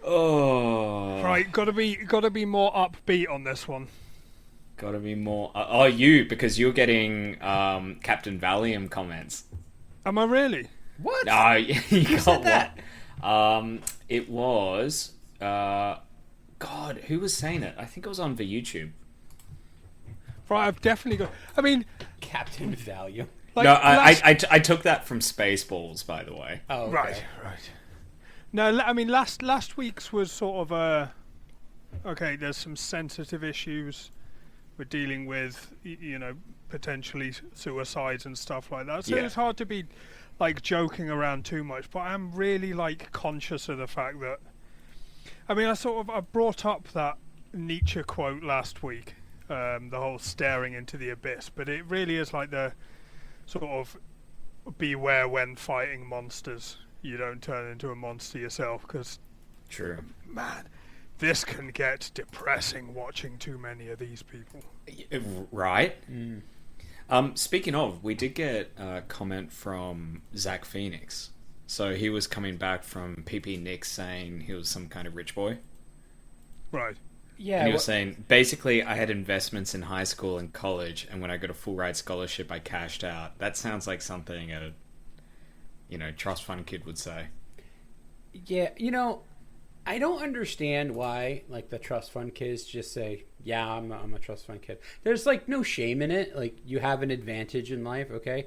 Oh, Right, gotta be more upbeat on this one. gotta be more. Oh, you because you're getting Captain Valium comments. Am I really? What? No, you Who got said that? It was God, who was saying it? I think it was on the YouTube. Right, I've definitely got. I mean, Captain Value. like No, last, I took that from Spaceballs, by the way. Oh, okay. right. No, I mean last week's was sort of okay. There's some sensitive issues we're dealing with, potentially suicides and stuff like that. So Yeah. it's hard to be like joking around too much. But I'm really like conscious of the fact that, I mean, I brought up that Nietzsche quote last week, the whole staring into the abyss. But it really is like the sort of beware when fighting monsters. You don't turn into a monster yourself, because True. man, this can get depressing watching too many of these people. Right. Speaking of, we did get a comment from Zach Phoenix. So he was coming back from PP Nick saying he was some kind of rich boy. Right. Yeah. And he was saying, basically, I had investments in high school and college, and when I got a full ride scholarship, I cashed out. That sounds like something a, trust fund kid would say. Yeah, I don't understand why, like, the trust fund kids just say, yeah, I'm a trust fund kid. There's, like, no shame in it. Like, you have an advantage in life, okay?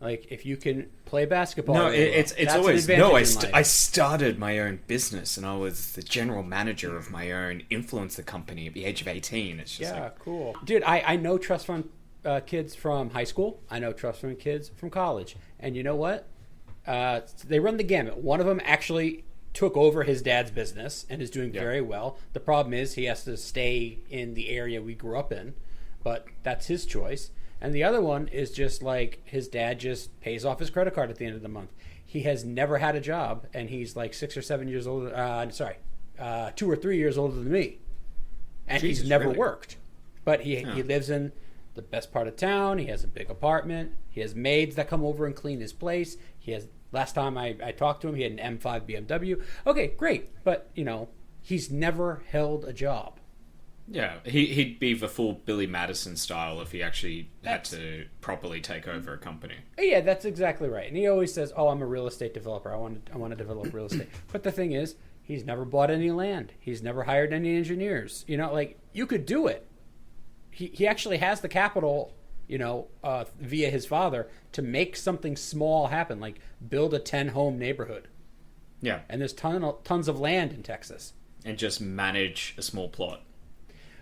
Like, if you can play basketball... No, really well, it's that's always... an No, advantage in life. I started my own business, and I was the general manager of my own influencer company at the age of 18. It's just Yeah, cool. Dude, I know trust fund kids from high school. I know trust fund kids from college. And you know what? They run the gamut. One of them actually took over his dad's business and is doing very well. The problem is he has to stay in the area we grew up in, but that's his choice. And the other one is just like his dad just pays off his credit card at the end of the month. He has never had a job, and he's like 6 or 7 years older. 2 or 3 years older than me, and Jesus, he's never really? worked. But he lives in the best part of town. He has a big apartment. He has maids that come over and clean his place. He has. Last time I talked to him, he had an M5 BMW. Okay, great, but he's never held a job. Yeah, he'd be the full Billy Madison style if he actually had to properly take over a company. Yeah, that's exactly right. And he always says, "Oh, I'm a real estate developer. I want to develop real estate." But the thing is, he's never bought any land. He's never hired any engineers. Like you could do it. He actually has the capital, via his father to make something small happen, like build a 10-home neighborhood. Yeah, And there's tons of land in Texas. and just manage a small plot.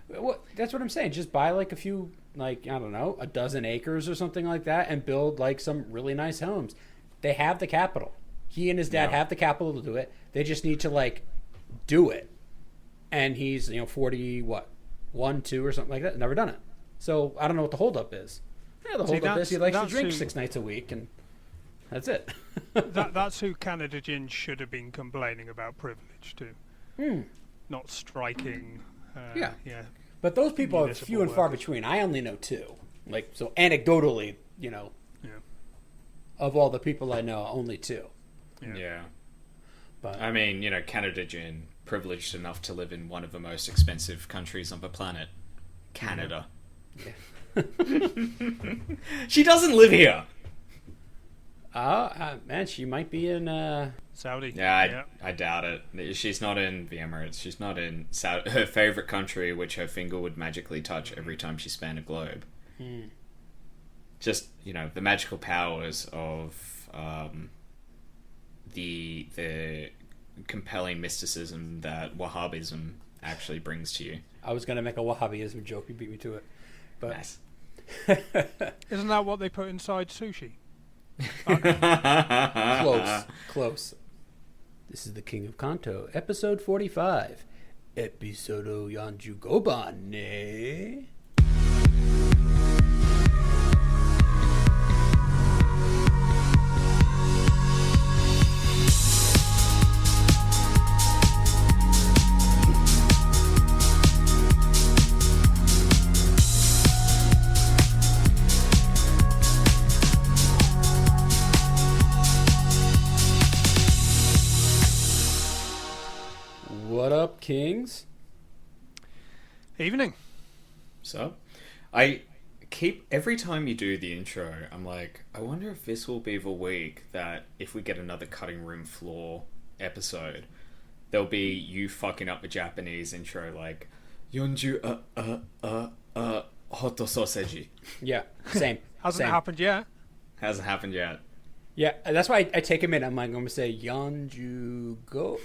Well, that's what I'm saying. Just buy like a few, like, I don't know, a dozen acres or something like that and build like some really nice homes. They have the capital. He and his dad have the capital to do it. They just need to like do it. And he's, 40, 1, 2 or something like that. Never done it. So I don't know what the holdup is. Yeah, the holdup is he likes to drink 6 nights a week, and that's it. That's who Canada Gin should have been complaining about privilege to. Not striking. Yeah. But those people are Municipal few and far workers. between. I only know 2. Like, so anecdotally, Yeah. of all the people I know, only 2. Yeah. But I mean, Canada Gin, privileged enough to live in one of the most expensive countries on the planet. Canada. She doesn't live here. man, she might be in. Saudi. Yeah, I doubt it. She's not in the Emirates. She's not in her favorite country, which her finger would magically touch every time she spanned a globe. Just, the magical powers of the compelling mysticism that Wahhabism actually brings to you. I was going to make a Wahhabism joke. You beat me to it. But Nice. Isn't that what they put inside sushi? Close. This is the King of Kanto, episode 45. Episodo Yanjugoban, ne? What up, Kings? Evening. So, I keep every time you do the intro, I'm like, I wonder if this will be the week that if we get another cutting room floor episode, there'll be you fucking up the Japanese intro like 40 hot sausage. Yeah, same. Hasn't happened yet. Hasn't happened yet. Yeah, that's why I take a minute. I'm like, I'm going to say Yonju go.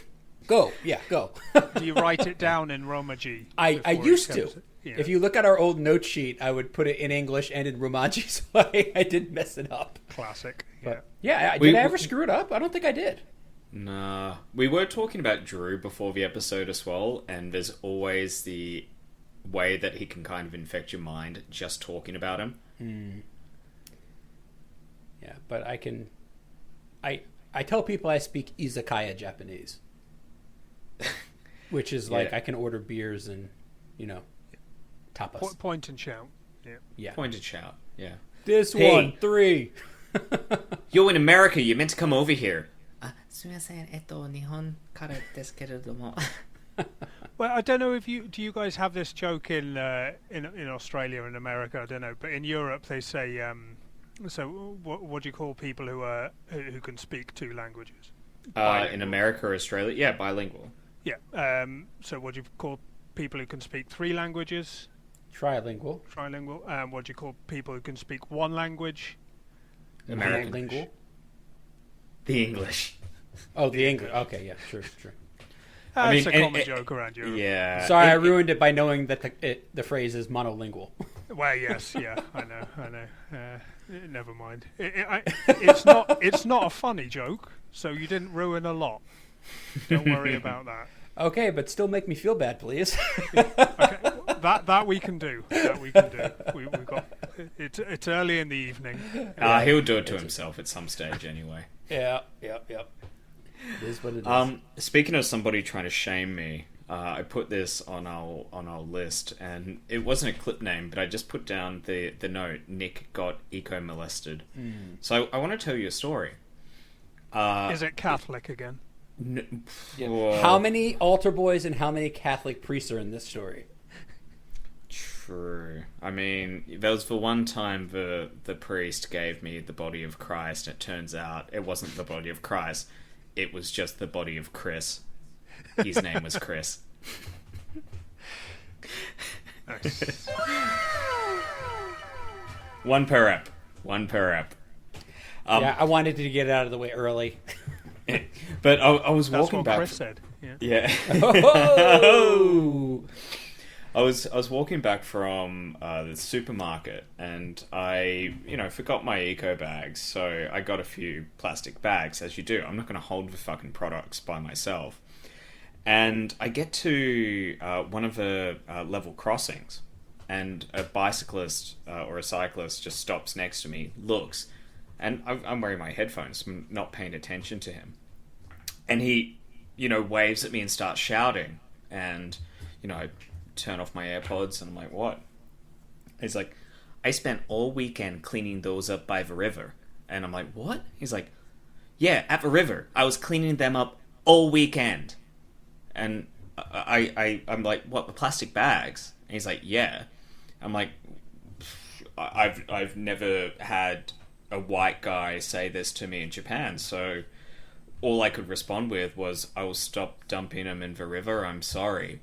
Go. Yeah, go. Do you write it down in Romaji? I used to. Yeah. If you look at our old note sheet, I would put it in English and in Romaji, so I didn't mess it up. Classic. But, yeah, did I ever screw it up? I don't think I did. Nah. We were talking about Drew before the episode as well, and there's always the way that he can kind of infect your mind just talking about him. Yeah, but I can... I tell people I speak izakaya Japanese. Which is like, Yeah. I can order beers and, tapas. Point and shout. Yeah. Point and shout. Yeah. This Hey. one, 3. Yo, in America, you meant to come over here. すみません、日本からですけれども。 Well, I don't know if do you guys have this joke in Australia and America? I don't know, but in Europe they say, so what do you call people who can speak 2 languages? In America or Australia, yeah, bilingual. Yeah. So what do you call people who can speak 3 languages? Trilingual. Trilingual. What do you call people who can speak 1 language? American. Bilingual. The English. Oh, the English. Okay, yeah, sure. I It's mean, a common joke around Europe. Yeah. Sorry, I ruined it by knowing that the phrase is monolingual. Well, yes, yeah, I know. Never mind. It's not a funny joke, so you didn't ruin a lot. Don't worry about that. Okay, but still make me feel bad, please. Okay, that we can do. We've got it's early in the evening. He'll do it to himself at some stage anyway. Yeah. It is what it is. Speaking of somebody trying to shame me, I put this on our list, and it wasn't a clip name, but I just put down the note, Nick got eco-molested. So I want to tell you a story. Is it Catholic again? How many altar boys and how many Catholic priests are in this story? True. I mean, there was the one time the priest gave me the body of Christ, and it turns out it wasn't the body of Christ. It was just the body of Chris. His name was Chris. Nice. One per ep. Yeah, I wanted to get it out of the way early. But I was That's walking what back. Chris said. Yeah. Yeah. Oh! I was walking back from the supermarket, and I forgot my eco bags, so I got a few plastic bags, as you do. I'm not going to hold the fucking products by myself. And I get to one of the level crossings, and a bicyclist or a cyclist just stops next to me, looks, and I'm wearing my headphones, so I'm not paying attention to him. And he, waves at me and starts shouting, and, I turn off my AirPods, and I'm like, what? He's like, I spent all weekend cleaning those up by the river. And I'm like, what? He's like, yeah, at the river. I was cleaning them up all weekend. And I'm like, what, the plastic bags? And he's like, yeah. I'm like, I've never had a white guy say this to me in Japan, so all I could respond with was, I will stop dumping them in the river, I'm sorry.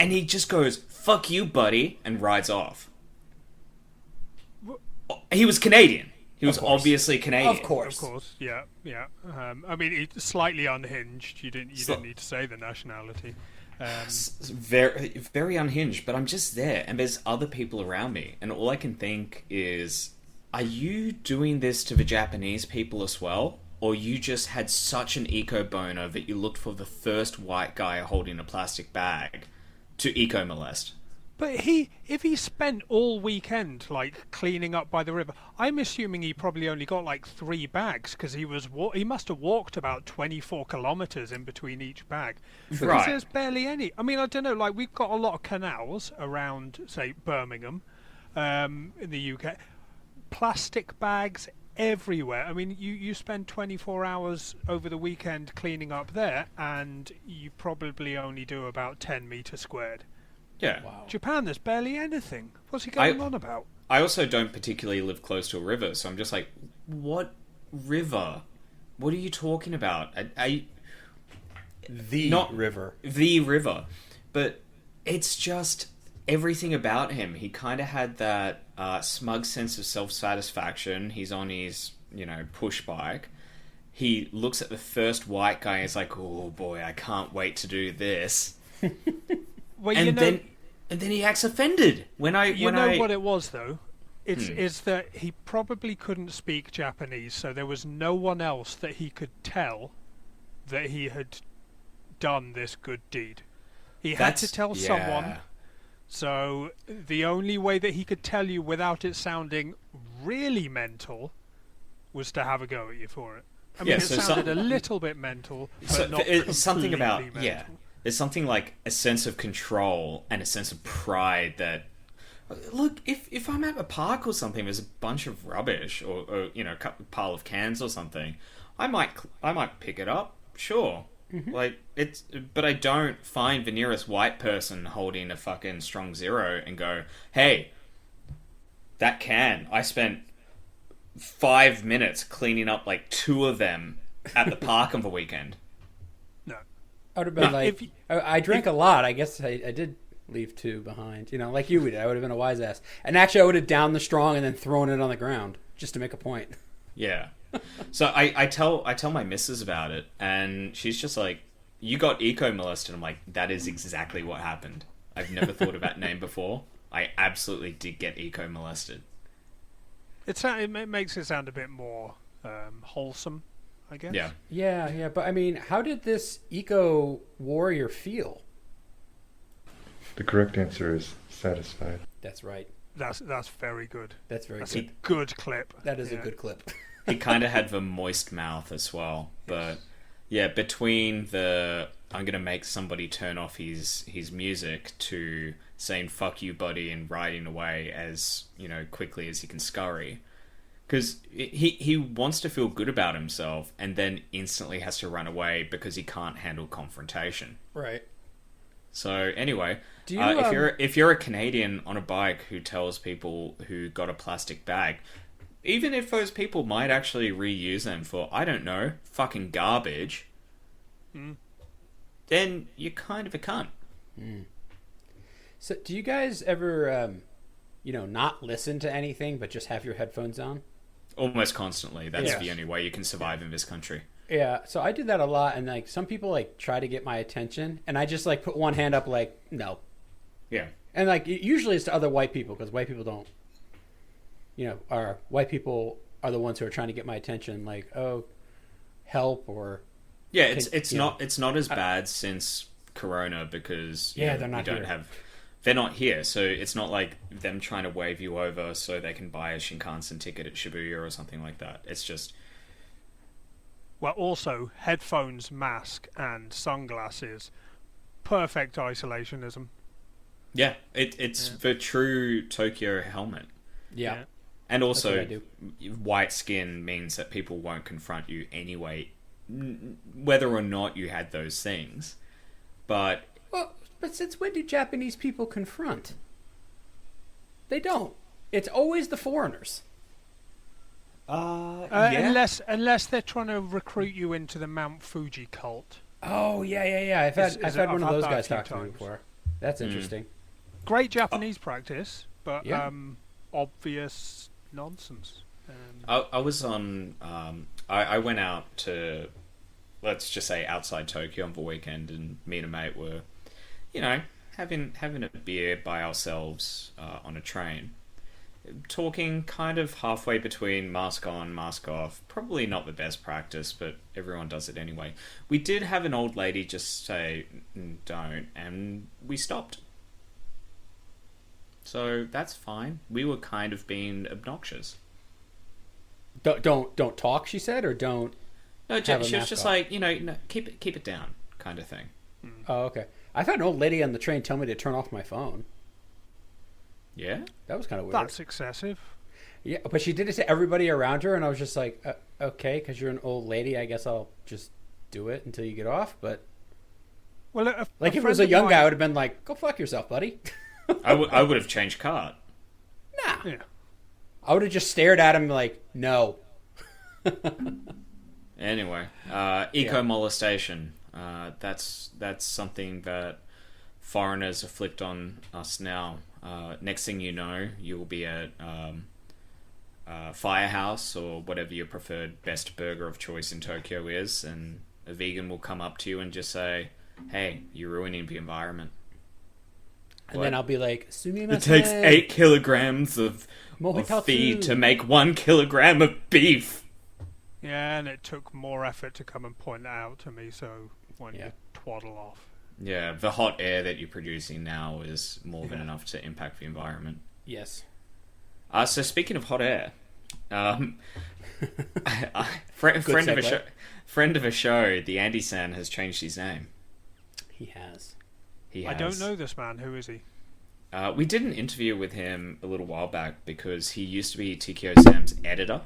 And he just goes, fuck you, buddy, and rides off. He was Canadian. He was obviously Canadian. Of course, yeah. I mean, it's slightly unhinged. You didn't need to say the nationality. Very, very unhinged, but I'm just there, and there's other people around me, and all I can think is, are you doing this to the Japanese people as well? Or you just had such an eco-boner that you looked for the first white guy holding a plastic bag to eco-molest? But if he spent all weekend cleaning up by the river, I'm assuming he probably only got 3 bags, because he must have walked about 24 kilometers in between each bag. Because Right. there's barely any. I mean, I don't know. We've got a lot of canals around, say, Birmingham, in the UK. Plastic bags everywhere. I mean, you spend 24 hours over the weekend cleaning up there, and you probably only do about 10 meters squared. Yeah. Wow. Japan, there's barely anything. What's he going on about? I also don't particularly live close to a river, so I'm just like, what river? What are you talking about? Not river. The river. But it's just everything about him. He kind of had that smug sense of self-satisfaction. He's on his, push bike. He looks at the first white guy and is like, oh boy, I can't wait to do this. Well, and then he acts offended when I. What it was though? Is that he probably couldn't speak Japanese, so there was no one else that he could tell that he had done this good deed. He had to tell someone. So the only way that he could tell you without it sounding really mental was to have a go at you for it. I mean, it sounded a little bit mental, but not it's something about mental. There's something like a sense of control and a sense of pride that, look, if I'm at a park or something, there's a bunch of rubbish or a pile of cans or something, I might pick it up, sure. Mm-hmm. But I don't find the nearest white person holding a fucking strong zero and go, hey, that can, I spent 5 minutes cleaning up like 2 of them at the park on the weekend. No. I would have been I drank a lot. I guess I did leave 2 behind. Like you did. I would have been a wise ass. And actually, I would have downed the strong and then thrown it on the ground just to make a point. Yeah. So I tell my missus about it, and she's just like, you got eco-molested. I'm like, that is exactly what happened. I've never thought of that name before. I absolutely did get eco-molested. It makes it sound a bit more wholesome, I guess. Yeah. Yeah. But I mean, how did this eco warrior feel? The correct answer is satisfied. That's right. That's very good. That's good. A good clip. That is a good clip. He kind of had the moist mouth as well, but yeah, between the I'm gonna make somebody turn off his music to saying "fuck you, buddy" and riding away as quickly as he can scurry, because he wants to feel good about himself and then instantly has to run away because he can't handle confrontation. Right. So anyway, Do you, if you're a Canadian on a bike who tells people who got a plastic bag, even if those people might actually reuse them for, I don't know, fucking garbage, then you're kind of a cunt. Mm. So do you guys ever, not listen to anything but just have your headphones on? Almost constantly. That's the only way you can survive in this country. Yeah, so I did that a lot, and some people try to get my attention, and I just put one hand up no. Yeah. And usually it's to other white people, because white people don't, white people are the ones who are trying to get my attention, oh, help, or it's not as bad since Corona, because they're not they're not here, so it's not like them trying to wave you over so they can buy a Shinkansen ticket at Shibuya or something like that. It's just, well, also headphones, mask, and sunglasses, perfect isolationism. Yeah, it's the true Tokyo helmet. Yeah. And also, white skin means that people won't confront you anyway, whether or not you had those things. But since when do Japanese people confront? They don't. It's always the foreigners. Unless they're trying to recruit you into the Mount Fuji cult. Oh yeah. I've had one of those guys talk to me before. That's interesting. Great Japanese practice, but obvious nonsense. I was on. I went out to, let's just say, outside Tokyo on the weekend, and me and a mate were, having a beer by ourselves on a train. Talking kind of halfway between mask on, mask off. Probably not the best practice, but everyone does it anyway. We did have an old lady just say, don't, and we stopped. So that's fine. We were kind of being obnoxious. Don't talk, she said, or don't. No, she was just off. Keep it down, kind of thing. Oh, okay. I've had an old lady on the train tell me to turn off my phone. Yeah? That was kind of weird. That's excessive. Yeah, but she did it to everybody around her, and I was just like, okay, because you're an old lady, I guess I'll just do it until you get off. But Well, like, if it was a young guy, I would have been like, go fuck yourself, buddy. I would have changed cart. Nah. Yeah. I would have just stared at him like, no. Anyway, eco-molestation. That's something that foreigners afflict on us now. Next thing you know, you will be at Firehouse or whatever your preferred best burger of choice in Tokyo is, and a vegan will come up to you and just say, "Hey, you're ruining the environment." And then I'll be like, sumimasen. It takes 8 kilograms of feed to make 1 kilogram of beef. Yeah, and it took more effort to come and point that out to me, so when you twaddle off. Yeah, the hot air that you're producing now is more than enough to impact the environment. Yes. So speaking of hot air, friend of a show, the Andy-san has changed his name. He has. I don't know this man. Who is he? We did an interview with him a little while back because he used to be TKO Sam's editor.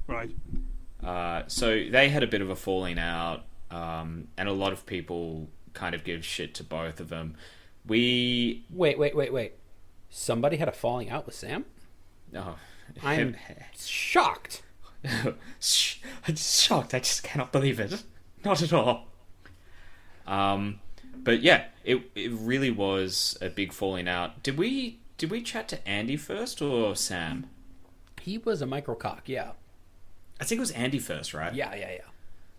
Right. So they had a bit of a falling out, and a lot of people kind of give shit to both of them. Wait. Somebody had a falling out with Sam? Oh, I'm shocked. I'm shocked. I just cannot believe it. Not at all. But yeah, it really was a big falling out. Did we chat to Andy first or Sam? He was a microcock, yeah. I think it was Andy first, right? Yeah.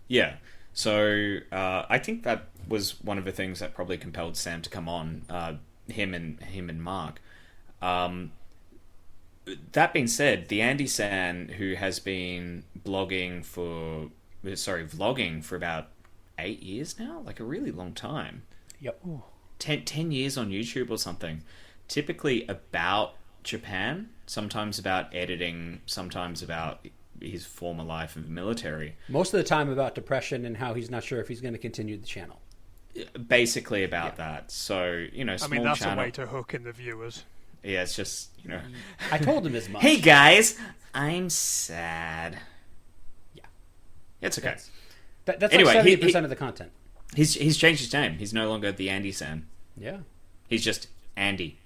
Yeah. So I think that was one of the things that probably compelled Sam to come on. Him and Mark. That being said, the Andy-san, who has been vlogging for about 8 years now, like a really long time. Yep. 10 years on YouTube or something. Typically about Japan, sometimes about editing, sometimes about his former life in the military. Most of the time about depression and how he's not sure if he's going to continue the channel. Basically about that. So, small channel. I mean, that's a way to hook in the viewers. Yeah, it's just, I told him as much. Hey guys, I'm sad. Yeah. It's okay. That's anyway, like 70% of the content. He's changed his name. He's no longer the Andy-san. Yeah. He's just Andy.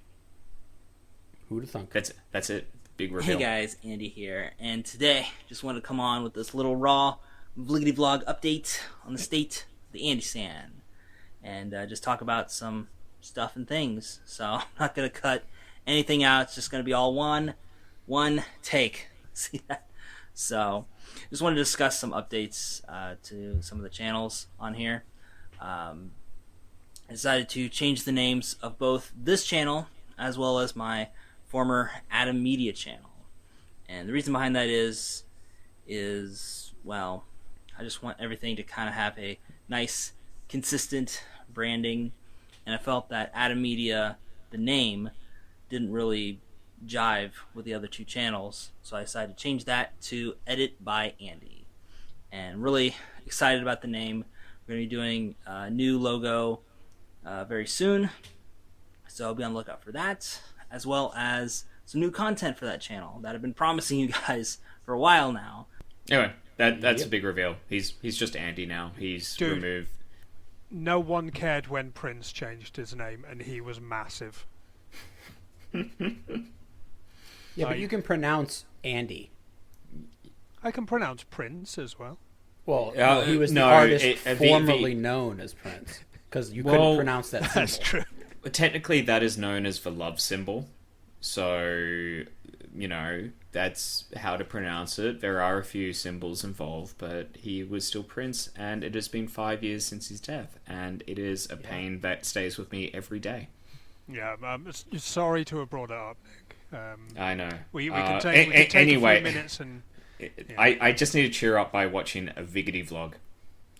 Who'd have thunk? That's it. Big reveal. Hey guys, Andy here, and today just wanted to come on with this little raw Viggity-vlog update on the state of the Andy-san, and just talk about some stuff and things. So I'm not gonna cut anything out. It's just gonna be all one take. See that? So just wanted to discuss some updates to some of the channels on here. I decided to change the names of both this channel as well as my former Adam Media channel. And the reason behind that is well, I just want everything to kind of have a nice, consistent branding. And I felt that Adam Media, the name, didn't really jive with the other two channels. So I decided to change that to Edit by Andy. And really excited about the name. We're going to be doing a new logo very soon. So be on the lookout for that, as well as some new content for that channel that I've been promising you guys for a while now. Anyway, that's a big reveal. He's just Andy now. He's removed. No one cared when Prince changed his name, and he was massive. Yeah, but you can pronounce Andy. I can pronounce Prince as well. Well, no, he was the artist formerly known as Prince, because you couldn't pronounce that symbol. That's true. Technically, that is known as the love symbol. So, that's how to pronounce it. There are a few symbols involved, but he was still Prince, and it has been 5 years since his death, and it is a pain that stays with me every day. Yeah, sorry to have brought it up, Nick. I know. We can take a few minutes and... I just need to cheer up by watching a Viggity-vlog.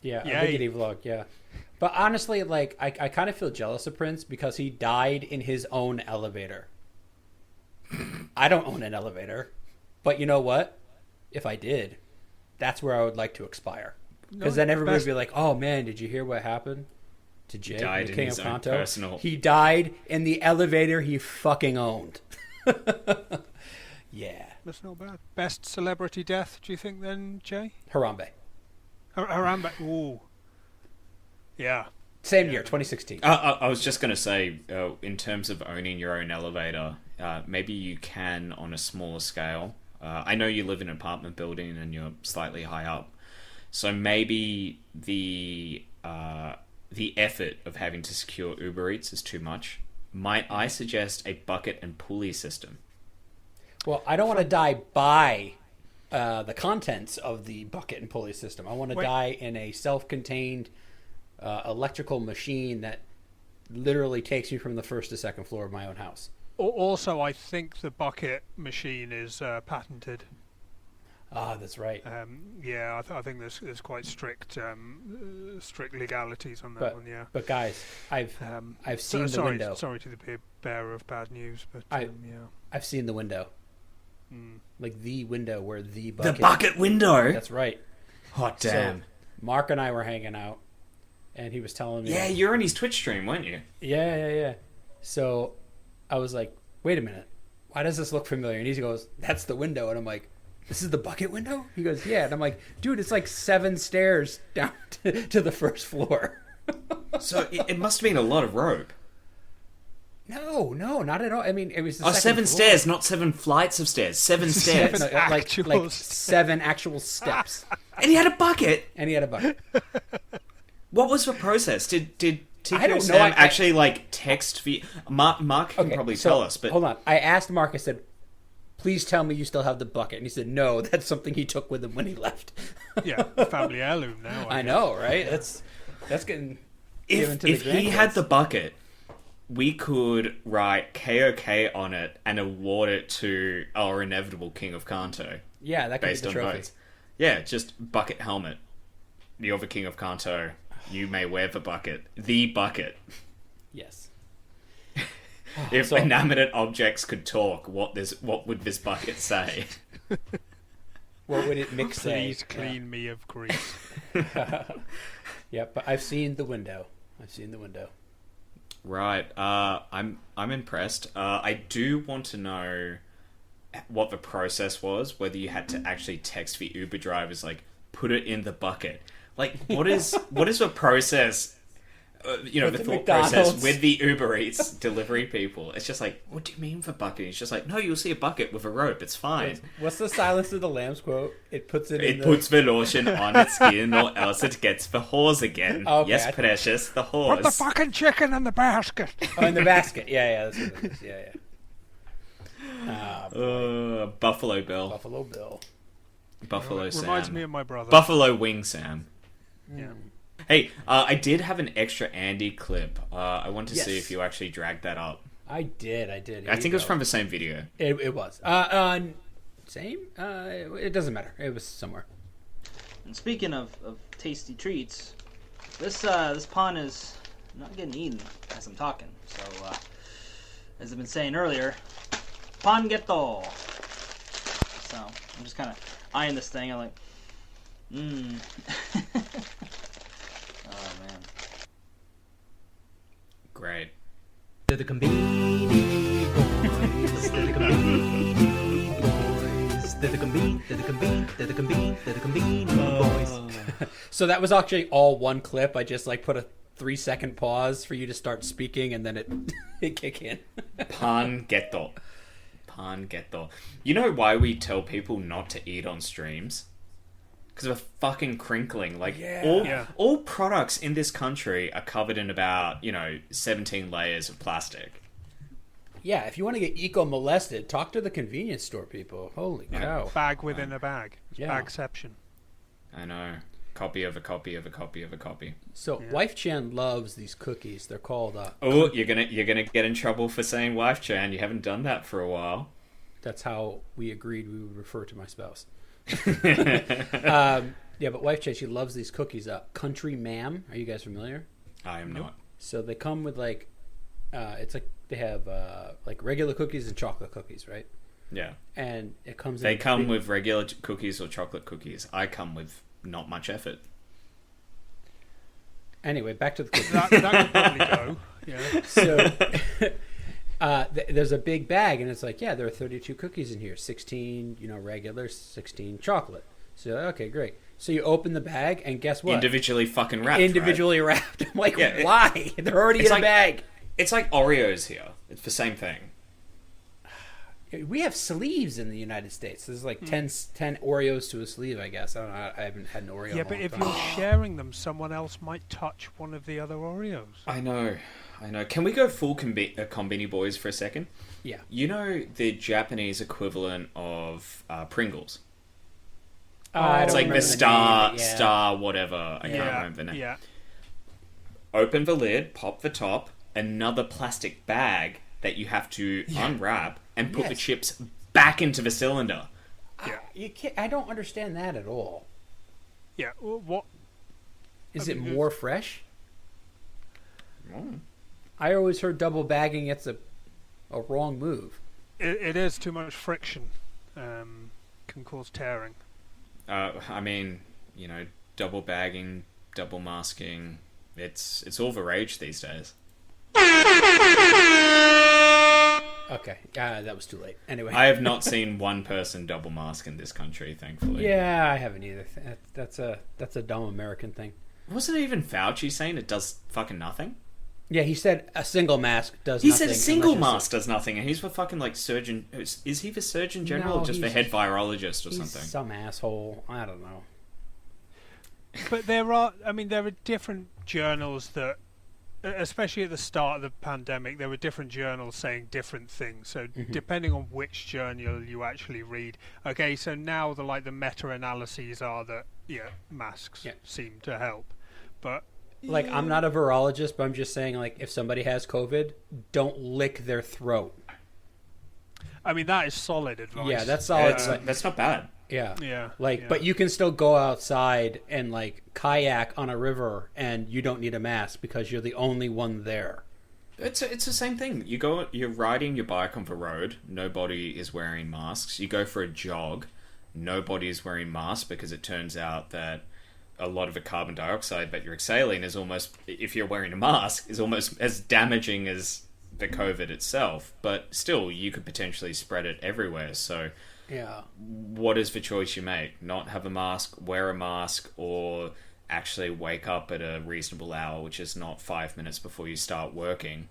Yeah, a Viggity-vlog, yeah. But honestly, I kind of feel jealous of Prince because he died in his own elevator. I don't own an elevator. But you know what? If I did, that's where I would like to expire. Because then everybody would be like, oh man, did you hear what happened to Jay, the King of Kanto? He died in the elevator he fucking owned. Yeah. That's not bad. Best celebrity death, do you think then, Jay? Harambe. Harambe. Ooh. Yeah. Same year, 2016. I was just going to say, in terms of owning your own elevator, maybe you can on a smaller scale. I know you live in an apartment building and you're slightly high up, so maybe the effort of having to secure Uber Eats is too much. Might I suggest a bucket and pulley system? Well, I don't want to die by the contents of the bucket and pulley system. I want to die in a self-contained electrical machine that literally takes me from the first to second floor of my own house. Also, I think the bucket machine is patented. Ah, that's right. Yeah, I think there's quite strict legalities on that one. Yeah. But guys, I've seen the window. Sorry to be a bearer of bad news, but yeah, I've seen the window. Like the window where the bucket window. That's right. Hot damn. So Mark and I were hanging out, and he was telling me. Yeah, you're on his Twitch stream, weren't you? Yeah. So I was like, "Wait a minute, why does this look familiar?" And he goes, "That's the window," and I'm like, "This is the bucket window?" He goes, "Yeah," and I'm like, "Dude, it's like 7 stairs down to the first floor." So it must have been a lot of rope. No, not at all. I mean, it was the 7 floor. stairs, not 7 flights of stairs. 7 stairs. like 7 actual steps. And he had a bucket. What was the process? Did I don't TK know. Sam actually like text for you? Mark can probably tell us. But hold on, I asked Mark. I said, "Please tell me you still have the bucket." And he said, "No, that's something he took with him when he left." Yeah, family heirloom now. I know, right? That's getting given to if the he grandkids. had the bucket, we could write KOK on it and award it to our inevitable King of Kanto. Yeah, that could based be the on trophy. votes. Yeah, just bucket helmet. You're the King of Kanto. You may wear the bucket. The bucket. Yes. If inanimate objects could talk, what would this bucket say? What would it mix say? Please clean me of grease. Yeah, but I've seen the window. Right. I'm impressed. I do want to know what the process was. Whether you had to actually text the Uber drivers, like, put it in the bucket. Like, what is the process? The thought process with the Uber Eats delivery people. It's just like, what do you mean for bucket? It's just like, no, you'll see a bucket with a rope. It's fine. What's the Silence of the Lambs quote? It puts the lotion on its skin, or else it gets the horse again. Okay, yes, precious, the horse. Put the fucking chicken in the basket. Oh, in the basket. Yeah, that's what it is. Yeah. Buffalo Bill. Buffalo Sam. Reminds me of my brother. Buffalo Wing Sam. Yeah. Hey, I did have an extra Andy clip. I want to see Yes. if you actually dragged that up. I did. I think it was from the same video. It was. Same? It doesn't matter. It was somewhere. And speaking of tasty treats, this pawn is not getting eaten as I'm talking. So, as I've been saying earlier, pan getto. So I'm just kind of eyeing this thing. I'm like, Oh man. Great. They're the Combini boys. They're the Combini boys. They're the Combini boys. So that was actually all one clip. I just put a 3-second pause for you to start speaking, and then it kick in. Pan getto. You know why we tell people not to eat on streams? Because of fucking crinkling. All products in this country are covered in about 17 layers of plastic. Yeah, if you want to get eco-molested, talk to the convenience store people. Holy cow. Bag within a bag. Yeah. Bagception. I know. Copy of a copy of a copy of a copy. So Wife Chan loves these cookies. They're called you're gonna get in trouble for saying Wife Chan. You haven't done that for a while. That's how we agreed we would refer to my spouse. Yeah, but Wife Chan, she loves these cookies. Country Ma'am. Are you guys familiar? I am not. So they come with it's like they have regular cookies and chocolate cookies, right? Yeah. And it comes. They come with regular cookies or chocolate cookies. I come with not much effort. Anyway, back to the cookies. That could probably go. Yeah. So there's a big bag, and it's like, yeah, there are 32 cookies in here, 16, regular, 16 chocolate. So okay, great. So you open the bag, and guess what? Individually fucking wrapped. Individually wrapped. I'm like, why? They're already in a bag. It's like Oreos here. It's the same thing. We have sleeves in the United States. There's like 10 Oreos to a sleeve, I guess. I don't know. I haven't had an Oreo. Yeah, but if you're sharing them, someone else might touch one of the other Oreos. I know. Can we go full Combini Boys for a second? Yeah. You know the Japanese equivalent of Pringles? It's like the star, whatever. I can't remember the name. Yeah. Open the lid, pop the top, another plastic bag that you have to unwrap and put the chips back into the cylinder. You can't. I don't understand that at all. Yeah. What? Is it more fresh? Mm. I always heard double bagging. It's a wrong move. It is too much friction. Can cause tearing. I mean, double bagging, double masking. It's all the rage these days. Okay, that was too late. Anyway, I have not seen one person double mask in this country, thankfully. Yeah, I haven't either. That's a dumb American thing. Wasn't it even Fauci saying it does fucking nothing? Yeah, he said a single mask does He nothing. said a single mask does nothing, and he's the fucking surgeon. Is he the surgeon general or just the head virologist or something? Some asshole. I don't know. But there are different journals that, especially at the start of the pandemic, there were different journals saying different things. So depending on which journal you actually read. Okay, so now the meta-analyses are that masks seem to help, but I'm not a virologist, but I'm just saying, if somebody has COVID, don't lick their throat. I mean, that is solid advice. Yeah, that's solid. That's not bad. Yeah. But you can still go outside and kayak on a river, and you don't need a mask because you're the only one there. It's the same thing. You're riding your bike on the road. Nobody is wearing masks. You go for a jog. Nobody is wearing masks because it turns out that a lot of the carbon dioxide that you're exhaling is almost, if you're wearing a mask, is almost as damaging as the COVID itself. But still, you could potentially spread it everywhere. So, what is the choice you make? Not have a mask, wear a mask, or actually wake up at a reasonable hour, which is not 5 minutes before you start working,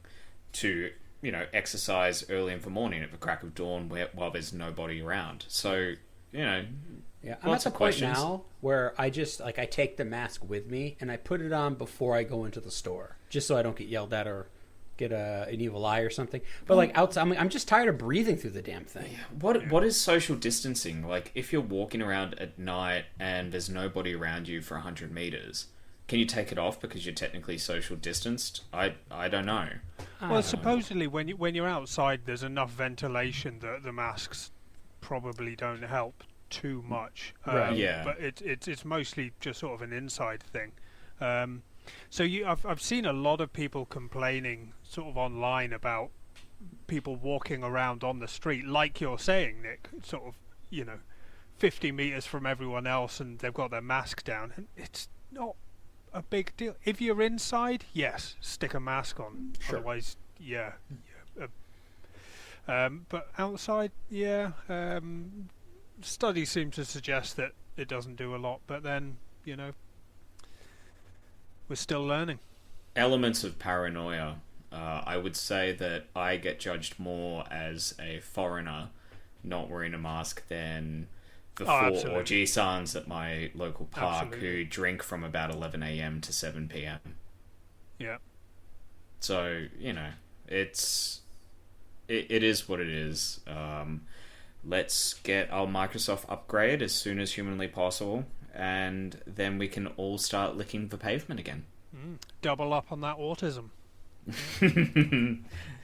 to exercise early in the morning at the crack of dawn while there's nobody around. So, I'm at the point now where I just I take the mask with me and I put it on before I go into the store, just so I don't get yelled at or get an evil eye or something. But outside, I'm just tired of breathing through the damn thing. What is social distancing? If you're walking around at night and there's nobody around you for 100 meters, can you take it off because you're technically social distanced? I don't know. Well, supposedly when you're outside, there's enough ventilation that the masks probably don't help too much. But it's mostly just sort of an inside thing. So I've seen a lot of people complaining sort of online about people walking around on the street, like you're saying, Nick, sort of 50 meters from everyone else, and they've got their mask down, and it's not a big deal. If you're inside, yes, stick a mask on. Sure. Otherwise, but outside, studies seem to suggest that it doesn't do a lot, but then we're still learning. Elements of paranoia. I would say that I get judged more as a foreigner not wearing a mask than the four orgy sons at my local park who drink from about 11 a.m. to 7 p.m. Yeah. So, it is what it is. Let's get our Microsoft upgrade as soon as humanly possible, and then we can all start licking the pavement again. Double up on that autism.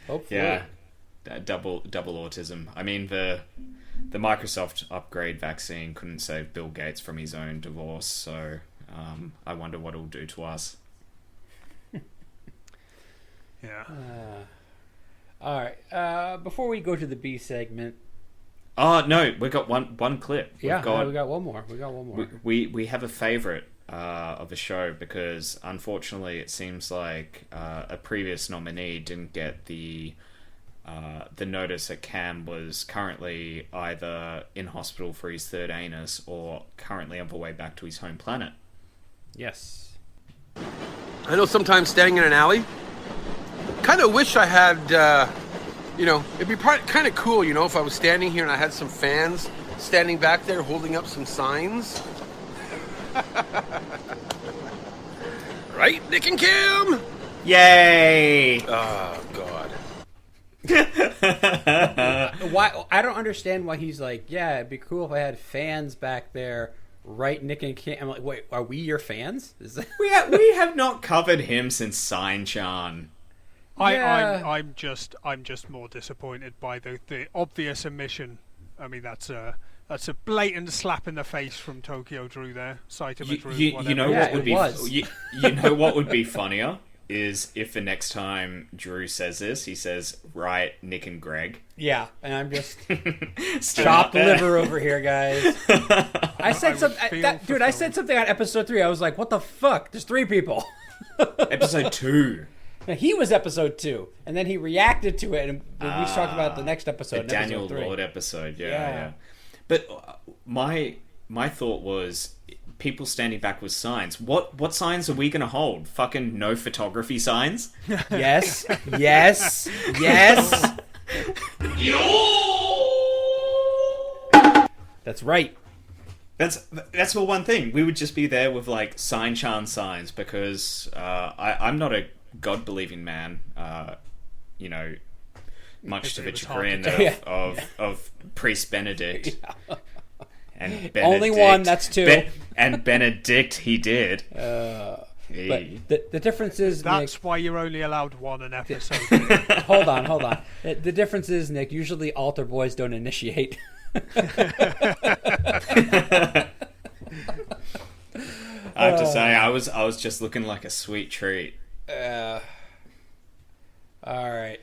Hopefully. Yeah, double autism. I mean, the Microsoft upgrade vaccine couldn't save Bill Gates from his own divorce, so I wonder what it'll do to us. Yeah. All right. Before we go to the B segment. Oh no, we got one clip. We got one more. We have a favorite of the show because unfortunately it seems like a previous nominee didn't get the the notice that Cam was currently either in hospital for his third anus or currently on the way back to his home planet. Yes. I know sometimes standing in an alley, kind of wish I had, it'd be kind of cool, if I was standing here and I had some fans standing back there holding up some signs. Right, Nick and Kim? Yay! Oh, God. Why? I don't understand why he's like, yeah, it'd be cool if I had fans back there. Right, Nick and Kim. I'm like, wait, are we your fans? We have not covered him since Sign-chan. Yeah. I'm just more disappointed by the obvious omission. I mean, that's a blatant slap in the face from Tokyo Drew there. Saitama Drew. You know Yeah, what would it be was. you know what would be funnier is if the next time Drew says this, he says, "Right, Nick and Greg." Yeah, and I'm just Still chopped not there. liver over here, guys. I said something, I said something on episode 3. I was like, what the fuck? There's 3 people. Episode 2. Now, he was episode 2, and then he reacted to it, and we talked about the next episode. The in Daniel episode 3. Lord episode, Yeah. yeah. But my thought was, people standing back with signs. What signs are we going to hold? Fucking no photography signs? Yes, yes, yes. That's right. That's the one thing. We would just be there with like Sign-chan signs because I'm not a God-believing man. Much to the chagrin of Priest Benedict. And Benedict. Only one, that's 2. And Benedict, he did. But the difference is, That's Nick, why you're only allowed one an episode. hold on. The difference is, Nick, usually altar boys don't initiate. I have to say, I was just looking like a sweet treat. All right.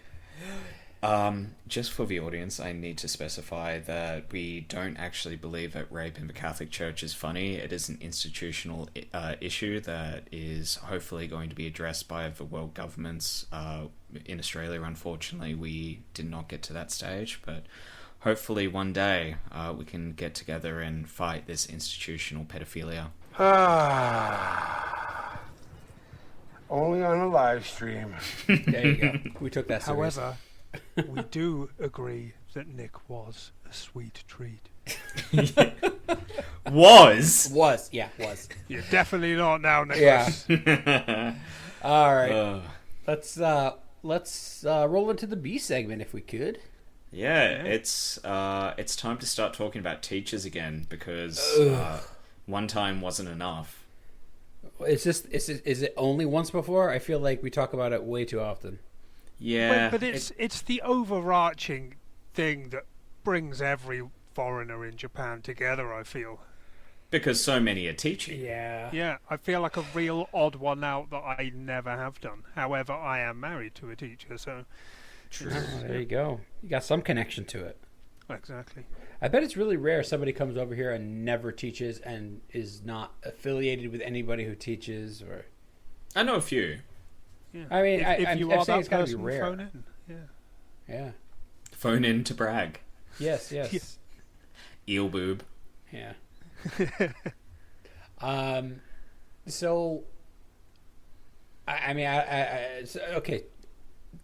Just for the audience, I need to specify that we don't actually believe that rape in the Catholic Church is funny. It is an institutional issue that is hopefully going to be addressed by the world governments. In Australia, unfortunately, we did not get to that stage, but hopefully one day we can get together and fight this institutional pedophilia. Only on a live stream. There you go. We took that serious. However, we do agree that Nick was a sweet treat. Was? Was. You're definitely not now, Nicholas. Yeah. All right. Let's roll into the B segment if we could. Yeah, it's time to start talking about teachers again because one time wasn't enough. Is it only once before? I feel like we talk about it way too often. Yeah, But it's the overarching thing that brings every foreigner in Japan together, I feel. because so many are teaching. Yeah. Yeah, I feel like a real odd one out that I never have done. However, I am married to a teacher, so... True. Oh, there you go. You got some connection to it. Exactly. I bet it's really rare somebody comes over here and never teaches and is not affiliated with anybody who teaches. Or I know a few. Yeah. I mean, if you I'm are saying that it's gotta be person, rare. phone in. Yeah. Yeah. Phone in to brag. Yes. Yes. Eel boob. Yeah. So, okay.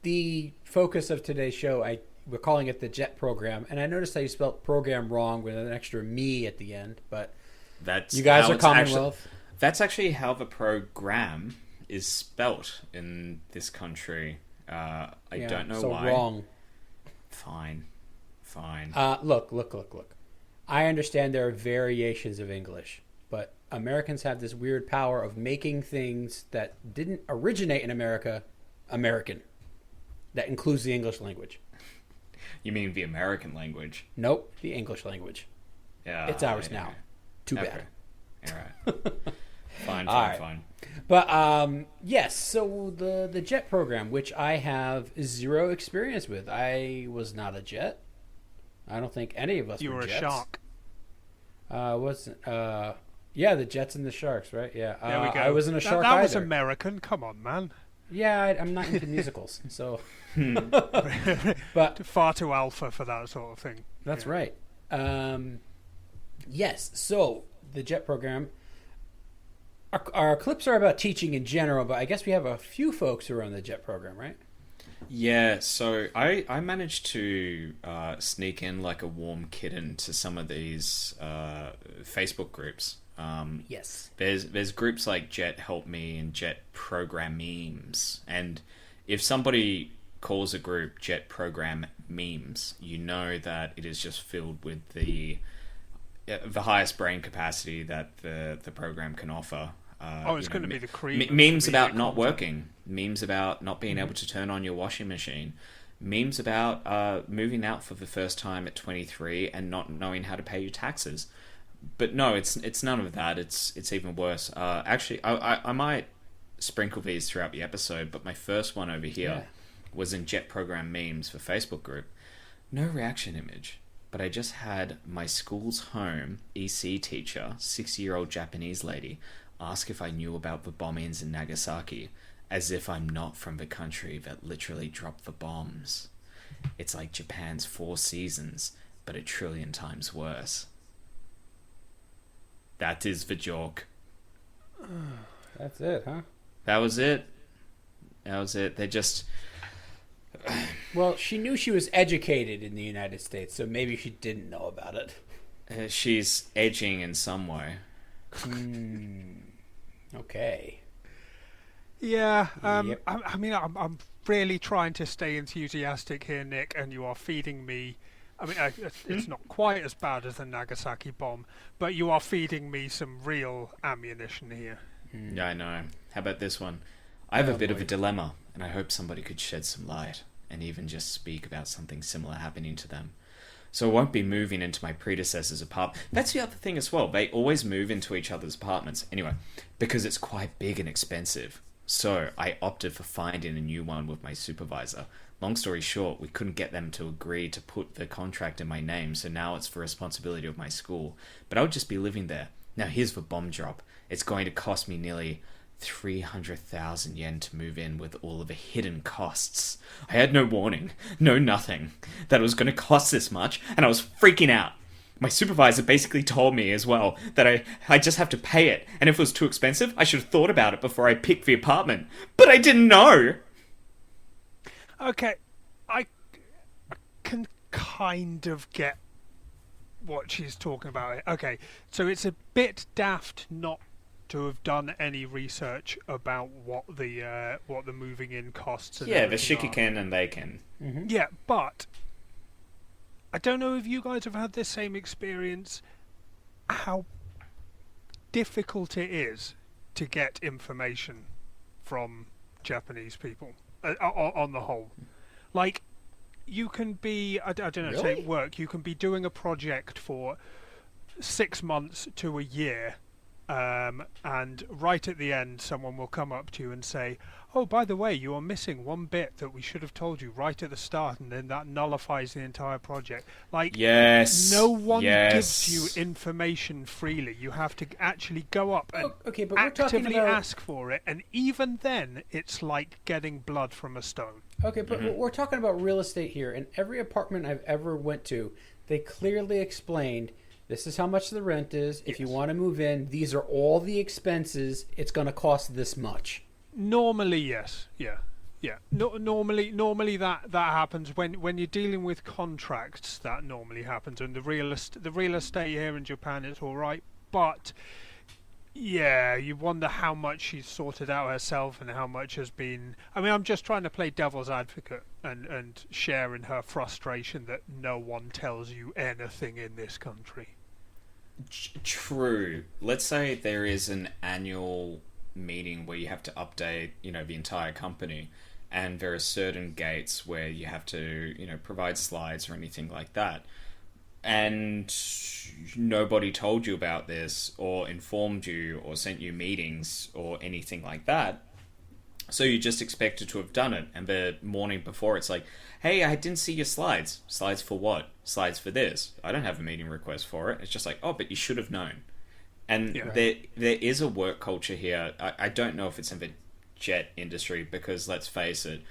The focus of today's show, we're calling it the JET program, and I noticed how you spelled program wrong with an extra me at the end, but That's you guys how are it's Commonwealth. That's actually how the program is spelt in this country. I don't know so why. wrong. Fine. Look. I understand there are variations of English, but Americans have this weird power of making things that didn't originate in America American. That includes the English language. You mean the American language? Nope, the English language. Yeah, It's ours now. Too Okay. bad. All right. Fine. All right. Fine. But yes, so the JET program, which I have zero experience with. I was not a JET. I don't think any of us You were were a Jets. shark. Yeah, the Jets and the Sharks, right? Yeah. There we go. I wasn't a shark that either. was American. Come on, man. Yeah, I'm not into musicals, so. But Far too alpha for that sort of thing. that's right. Yes. So the JET program. Our clips are about teaching in general, but I guess we have a few folks who are on the JET program, right? Yeah, so I managed to sneak in like a warm kitten to some of these Facebook groups. Yes. There's groups like Jet Help Me and Jet Program Memes, and if somebody calls a group Jet Program Memes, you know that it is just filled with the highest brain capacity that the program can offer. It's going to be the cream. Memes about not working. Memes about not being able to turn on your washing machine. Memes about moving out for the first time at 23 and not knowing how to pay your taxes. But no, it's none of that. It's even worse. Actually, I might sprinkle these throughout the episode, but my first one over here was in Jet Program Memes for Facebook group. No reaction image. But I just had my school's home EC teacher, 60-year-old Japanese lady, ask if I knew about the bombings in Nagasaki, as if I'm not from the country that literally dropped the bombs. It's like Japan's Four Seasons, but 1,000,000,000 times worse. That is the joke. That's it, huh? That was it. They just... Well, she knew she was educated in the United States, so maybe she didn't know about it. She's edging in some way. Okay. Yeah, Yep. I mean, I'm really trying to stay enthusiastic here, Nick, and you are feeding me. I mean, it's not quite as bad as the Nagasaki bomb, but you are feeding me some real ammunition here. Yeah, I know. How about this one? I have a bit of a dilemma, and I hope somebody could shed some light, and even just speak about something similar happening to them. So I won't be moving into my predecessor's apartment. That's the other thing as well. They always move into each other's apartments. Anyway, because it's quite big and expensive. So I opted for finding a new one with my supervisor. Long story short, we couldn't get them to agree to put the contract in my name, so now it's the responsibility of my school. But I would just be living there. Now here's the bomb drop. It's going to cost me nearly 300,000 yen to move in with all of the hidden costs. I had no warning, no nothing, that it was going to cost this much, and I was freaking out. My supervisor basically told me as well that I just have to pay it, and if it was too expensive, I should have thought about it before I picked the apartment. But I didn't know! Okay, I can kind of get what she's talking about. Okay, so it's a bit daft not to have done any research about what the moving in costs. And Yeah, the everything Shiki are. can and they can. Mm-hmm. Yeah, but I don't know if you guys have had this same experience. How difficult it is to get information from Japanese people on the whole. Like, you can be, I don't know, say at work, you can be doing a project for 6 months to a year, and right at the end someone will come up to you and say, oh, by the way, you are missing one bit that we should have told you right at the start, and then that nullifies the entire project. Like, Yes. no one yes. gives you information freely. You have to actually go up and Okay, but we're talking actively about... ask for it, and even then it's like getting blood from a stone. Okay, but we're talking about real estate here, and every apartment I've ever went to, they clearly explained, this is how much the rent is. If you want to move in, these are all the expenses. It's going to cost this much. Normally, yes, yeah. Normally that happens when you're dealing with contracts. That normally happens, and the real estate here in Japan is all right, but yeah, you wonder how much she's sorted out herself and how much has been. I mean, I'm just trying to play devil's advocate and share in her frustration that no one tells you anything in this country. True. Let's say there is an annual meeting where you have to update, the entire company, and there are certain gates where you have to, provide slides or anything like that. And nobody told you about this or informed you or sent you meetings or anything like that. So you just expected to have done it. And the morning before, it's like, hey, I didn't see your slides. Slides for what? Slides for this. I don't have a meeting request for it. It's just like, oh, but you should have known. And there is a work culture here. I don't know if it's in the jet industry, because let's face it,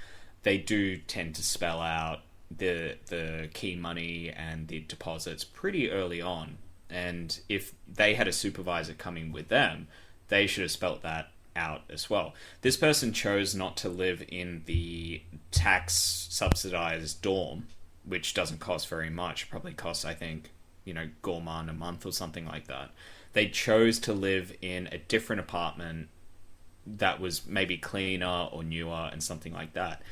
they do tend to spell out the key money and the deposits pretty early on. And if they had a supervisor coming with them, they should have spelt that out as well. This person chose not to live in the tax subsidized dorm, which doesn't cost very much. Probably costs, I think, Gorman a month or something like that. They chose to live in a different apartment that was maybe cleaner or newer and something like that,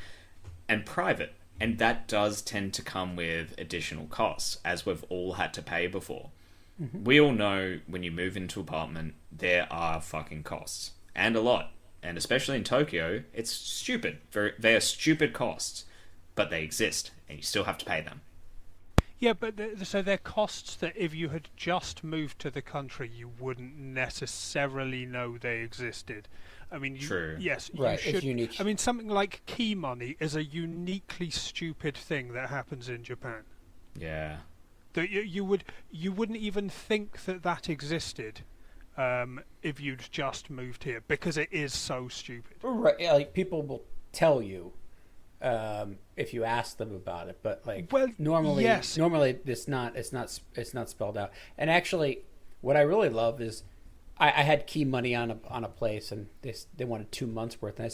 and private. And that does tend to come with additional costs, as we've all had to pay before. Mm-hmm. We all know when you move into an apartment, there are fucking costs, and a lot. And especially in Tokyo, it's stupid. They are stupid costs, but they exist, and you still have to pay them. Yeah, but so they're costs that if you had just moved to the country, you wouldn't necessarily know they existed. I mean, True. Yes, right, you should. it's unique. I mean, something like key money is a uniquely stupid thing that happens in Japan. Yeah. That you wouldn't even think that existed if you'd just moved here, because it is so stupid. Right, like people will tell you if you ask them about it, but normally it's not spelled out. And actually, what I really love is I had key money on a place, and they wanted 2 months worth, and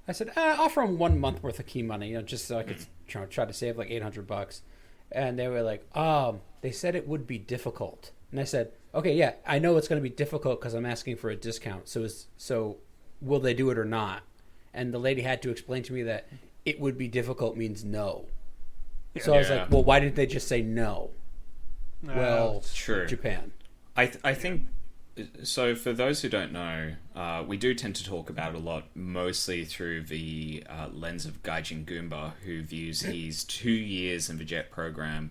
I said offer them 1 month worth of key money, just so I could try to save like $800. And they were like, they said it would be difficult. And I said, okay, yeah, I know it's going to be difficult because I'm asking for a discount. So will they do it or not? And the lady had to explain to me that it would be difficult means no. So I was like, well, why didn't they just say no? Well, true. Japan. I think, so for those who don't know, we do tend to talk about it a lot, mostly through the lens of Gaijin Goomba, who views his 2 years in the JET program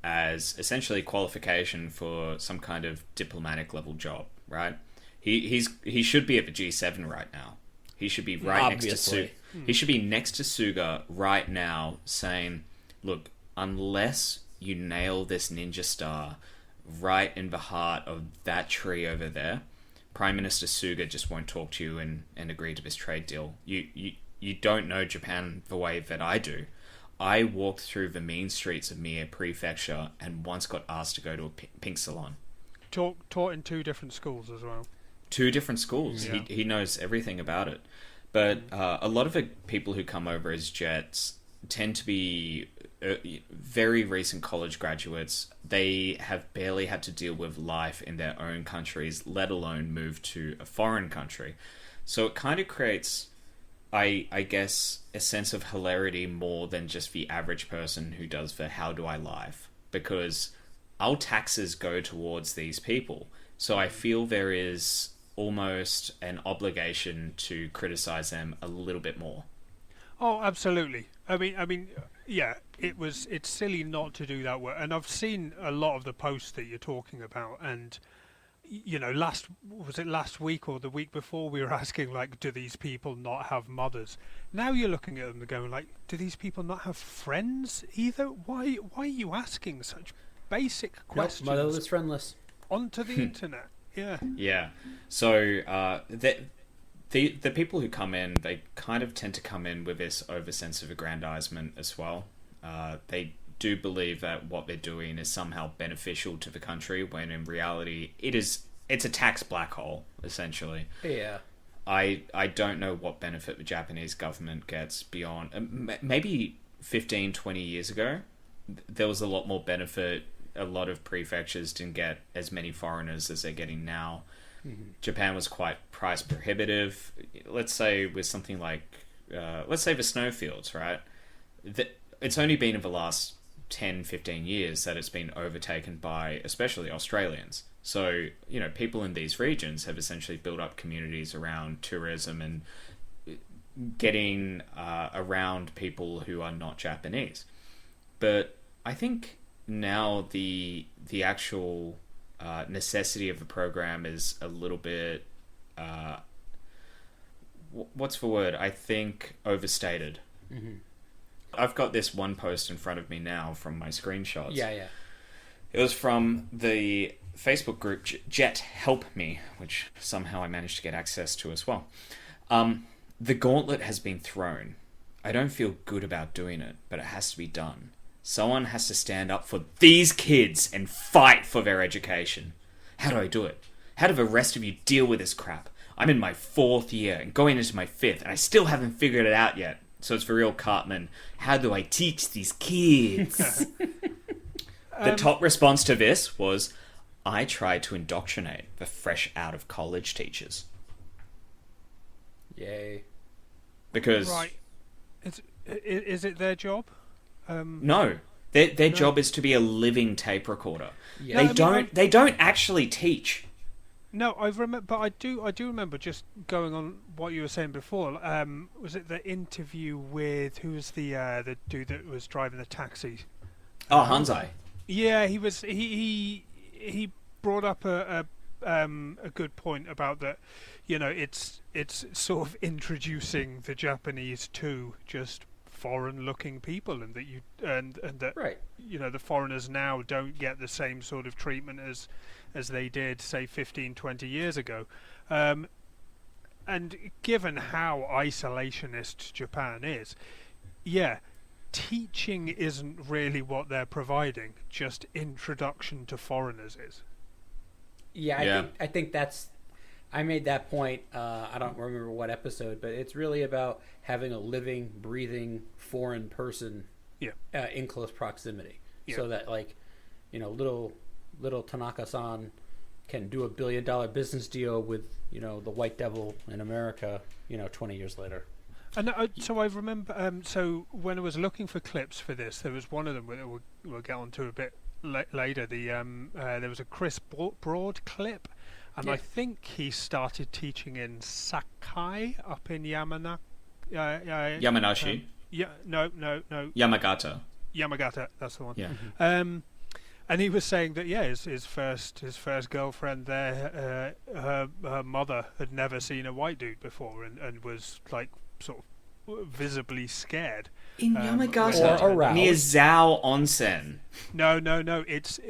as essentially qualification for some kind of diplomatic level job, right? He should be at the G7 right now. He should be next to Suga. He should be next to Suga right now, saying, "Look, unless you nail this ninja star right in the heart of that tree over there, Prime Minister Suga just won't talk to you and agree to this trade deal. You don't know Japan the way that I do. I walked through the mean streets of Mie Prefecture and once got asked to go to a pink salon." Taught in 2 different schools as well. 2 different schools. Yeah. He knows everything about it. But a lot of the people who come over as Jets tend to be very recent college graduates. They have barely had to deal with life in their own countries, let alone move to a foreign country. So it kind of creates, I guess, a sense of hilarity more than just the average person who does the how do I life. Because our taxes go towards these people. So I feel there is almost an obligation to criticize them a little bit more. Oh, absolutely. I mean, yeah, it's silly not to do that work. And I've seen a lot of the posts that you're talking about, and last week or the week before, we were asking, like, do these people not have mothers? Now you're looking at them and going, like, do these people not have friends either? Why are you asking such basic questions? Nope, motherless, friendless. Onto the internet. Yeah. Yeah. So the people who come in, they kind of tend to come in with this over sense of aggrandizement as well. They do believe that what they're doing is somehow beneficial to the country, when in reality it's a tax black hole, essentially. Yeah. I don't know what benefit the Japanese government gets beyond maybe 15, 20 years ago. There was a lot more benefit. A lot of prefectures didn't get as many foreigners as they're getting now. Mm-hmm. Japan was quite price prohibitive. Let's say with something like, let's say the snowfields, right? It's only been in the last 10, 15 years that it's been overtaken by especially Australians. So, people in these regions have essentially built up communities around tourism and getting around people who are not Japanese. But I think now the actual necessity of the program is a little bit what's the word? I think overstated. Mm-hmm. I've got this one post in front of me now from my screenshots. Yeah. It was from the Facebook group Jet Help Me, which somehow I managed to get access to as well. The gauntlet has been thrown. I don't feel good about doing it, but it has to be done. Someone has to stand up for these kids and fight for their education. How do I do it? How do the rest of you deal with this crap? I'm in my 4th year and going into my 5th, and I still haven't figured it out yet. So it's for real, Cartman. How do I teach these kids? The top response to this was, I tried to indoctrinate the fresh out of college teachers. Yay. Because... Right. Is it their job? No. Their job is to be a living tape recorder. Yeah. They don't actually teach. No, I remember, but I do remember just going on what you were saying before. Was it the interview with who was the dude that was driving the taxi? Oh, Hanzai. Yeah, he was. He brought up a good point about that. You know, it's sort of introducing the Japanese to just foreign-looking people, and that that Right. You know, the foreigners now don't get the same sort of treatment as they did, say, 15, 20 years ago. And given how isolationist Japan is, yeah, teaching isn't really what they're providing, just introduction to foreigners is. Yeah, I think that's... I made that point, I don't remember what episode, but it's really about having a living, breathing, foreign person in close proximity. Yeah. So that, like, you know, little Tanaka-san can do $1 billion business deal with, you know, the white devil in America, you know, 20 years later. And so I remember, so when I was looking for clips for this, there was one of them that we'll get onto a bit later. There was a Chris Broad clip, and I think he started teaching in Sakai up in Yamanashi. No. Yamagata, that's the one. Yeah. And he was saying that his first girlfriend there, her mother had never seen a white dude before, and was like sort of visibly scared. In Yamagata, near Zao Onsen. No. It's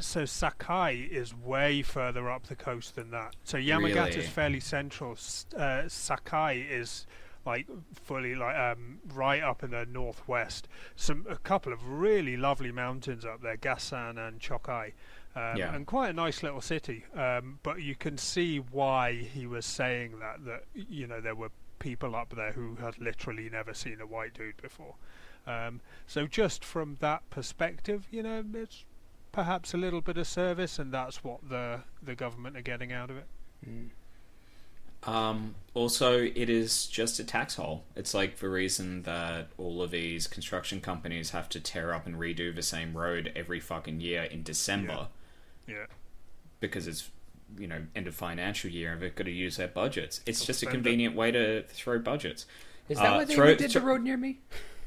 so Sakai is way further up the coast than that. So Yamagata is fairly central. Sakai is like fully right up in the northwest. A couple of really lovely mountains up there, Gasan and Chokai, and quite a nice little city. But you can see why he was saying that you know there were people up there who had literally never seen a white dude before. So just from that perspective, you know, it's perhaps a little bit of service, and that's what the government are getting out of it. Also, it is just a tax hole. It's like the reason that all of these construction companies have to tear up and redo the same road every fucking year in December. Yeah. Because it's, you know, end of financial year and they've got to use their budgets. It's just a convenient way to throw budgets. Is that why they did the road near me?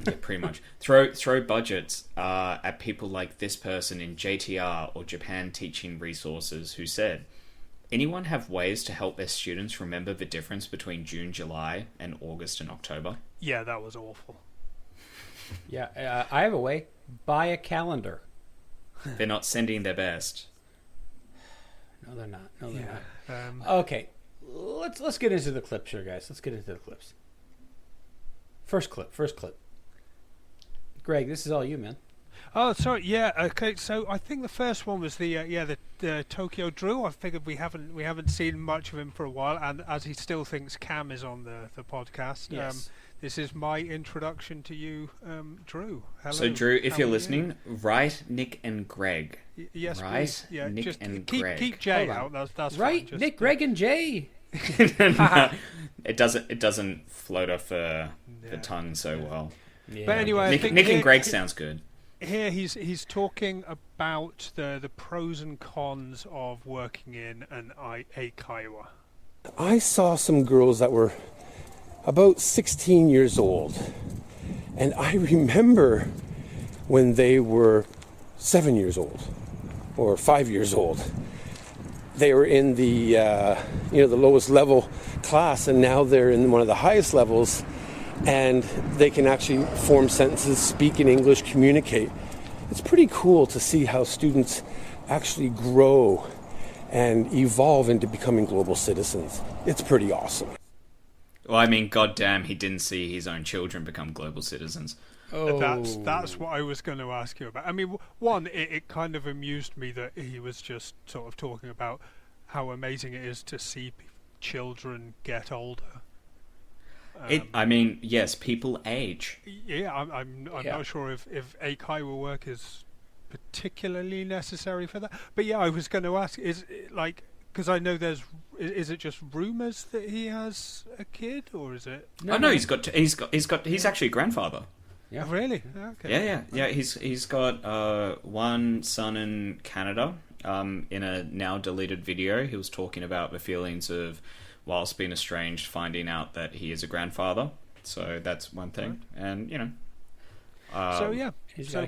Yeah, pretty much. Throw budgets at people like this person in JTR or Japan Teaching Resources who said, anyone have ways to help their students remember the difference between June, July, and August and October? Yeah, that was awful. Yeah, I have a way. Buy a calendar. They're not sending their best. No, they're not. Not. Okay, let's get into the clips here, guys. Let's get into the clips. First clip. Greg, this is all you, man. Oh, sorry. Yeah. Okay. So I think the first one was the Tokyo Drew. I figured we haven't seen much of him for a while, and as he still thinks Cam is on the podcast, yes. This is my introduction to you, Drew. Hello. So Drew, if you're listening, write Nick and Greg. Yes, right. Please. Yeah, Nick just and Greg. Keep Jay out. That's right. Fine. Nick, Greg, and Jay. No, it doesn't float off the tongue so well. Yeah. But anyway, Nick and Greg sounds good. Here he's talking about the pros and cons of working in an eikaiwa. I saw some girls that were about 16 years old, and I remember when they were 7 years old or 5 years old. They were in the the lowest level class, and now they're in one of the highest levels, and they can actually form sentences, speak in English, communicate. It's pretty cool to see how students actually grow and evolve into becoming global citizens. It's pretty awesome. Well, I mean, goddamn, he didn't see his own children become global citizens. Oh, That's what I was going to ask you about. I mean, one, it kind of amused me that he was just sort of talking about how amazing it is to see children get older. I mean, yes, people age. Yeah, I'm not sure if Eikaiwa work is particularly necessary for that. But yeah, I was going to ask, is it like, because I know is it just rumours that he has a kid, or is it? No, he's actually a grandfather. Yeah, really? Okay. Yeah. He's got one son in Canada. In a now deleted video, he was talking about the feelings of, whilst being estranged, finding out that he is a grandfather. So that's one thing, and so yeah, so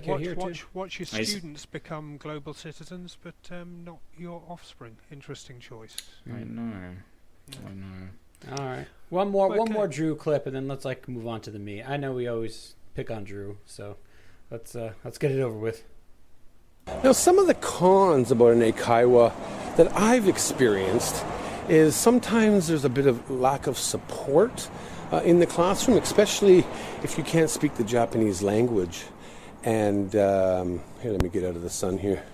watch your He's- students become global citizens, but not your offspring. Interesting choice. I know. all right. One more Okay. Drew clip, and then let's move on to the meat. I know we always pick on Drew, so let's get it over with. Now, some of the cons about an eikaiwa that I've experienced is sometimes there's a bit of lack of support in the classroom, especially if you can't speak the Japanese language. And here, let me get out of the sun here,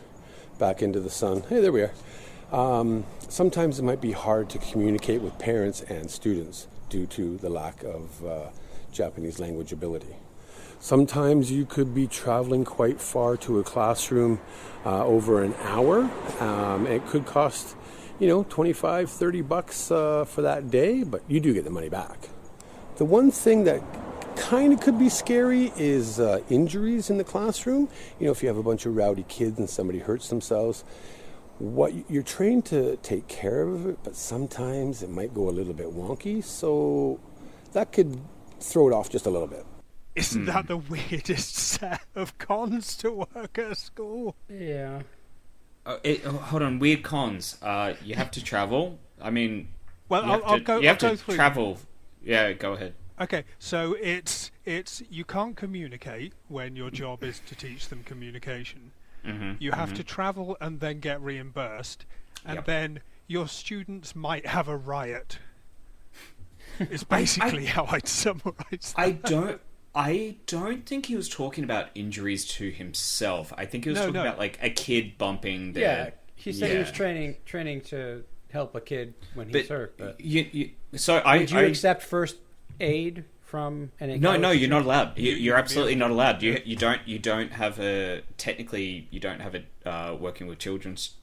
back into the sun. Hey, there we are. Sometimes it might be hard to communicate with parents and students due to the lack of Japanese language ability. Sometimes you could be traveling quite far to a classroom over an hour. It could cost, $25-30 for that day, but you do get the money back. The one thing that kind of could be scary is injuries in the classroom. If you have a bunch of rowdy kids and somebody hurts themselves, you're trained to take care of it, but sometimes it might go a little bit wonky, so that could throw it off just a little bit. Isn't that the weirdest set of cons to work at a school? Yeah. Hold on, weird cons. You have to travel. I mean, Well, I'll go. You have I'll to go through. travel. Yeah, go ahead. Okay, so it's you can't communicate when your job is to teach them communication. You have to travel and then get reimbursed, and then your students might have a riot. It's basically how I'd summarise that. I don't think he was talking about injuries to himself. I think he was talking about like a kid bumping their... Yeah, he said he was training to help a kid when he's hurt. But would you accept first aid from an? No, you're not allowed. You're absolutely not allowed. You don't have a working with children's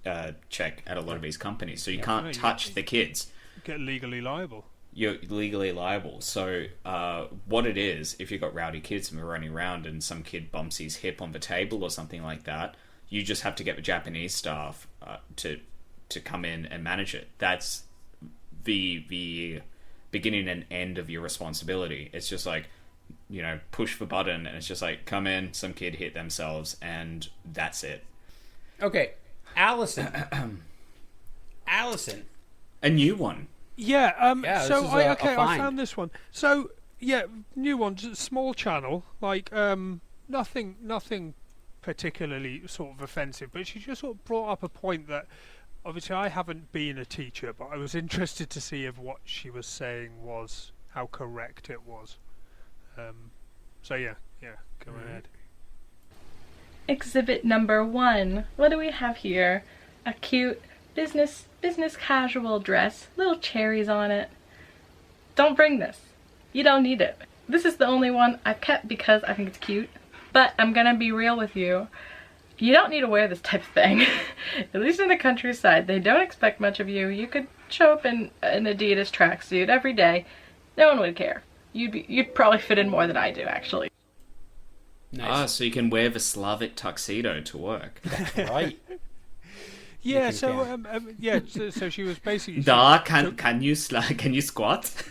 check at a lot of these companies, so you can't touch the kids. Get legally liable. You're legally liable. So what it is, if you've got rowdy kids and we're running around and some kid bumps his hip on the table or something like that, you just have to get the Japanese staff to come in and manage it. That's the beginning and end of your responsibility. It's just like, push the button and it's just like, come in, some kid hit themselves, and that's it. Okay, Allison. A new one. Yeah, so I find. found this one. So, new one, just a small channel, like nothing particularly sort of offensive, but she just sort of brought up a point that obviously I haven't been a teacher, but I was interested to see if what she was saying was how correct it was. So go ahead. Exhibit number 1. What do we have here? A cute business casual dress, little cherries on it. Don't bring this. You don't need it. This is the only one I've kept because I think it's cute. But I'm gonna be real with you. You don't need to wear this type of thing. At least in the countryside, they don't expect much of you. You could show up in an Adidas tracksuit every day. No one would care. You'd probably fit in more than I do, actually. Nice. So you can wear the Slavic tuxedo to work. Right. Yeah, so she was basically... Can you squat?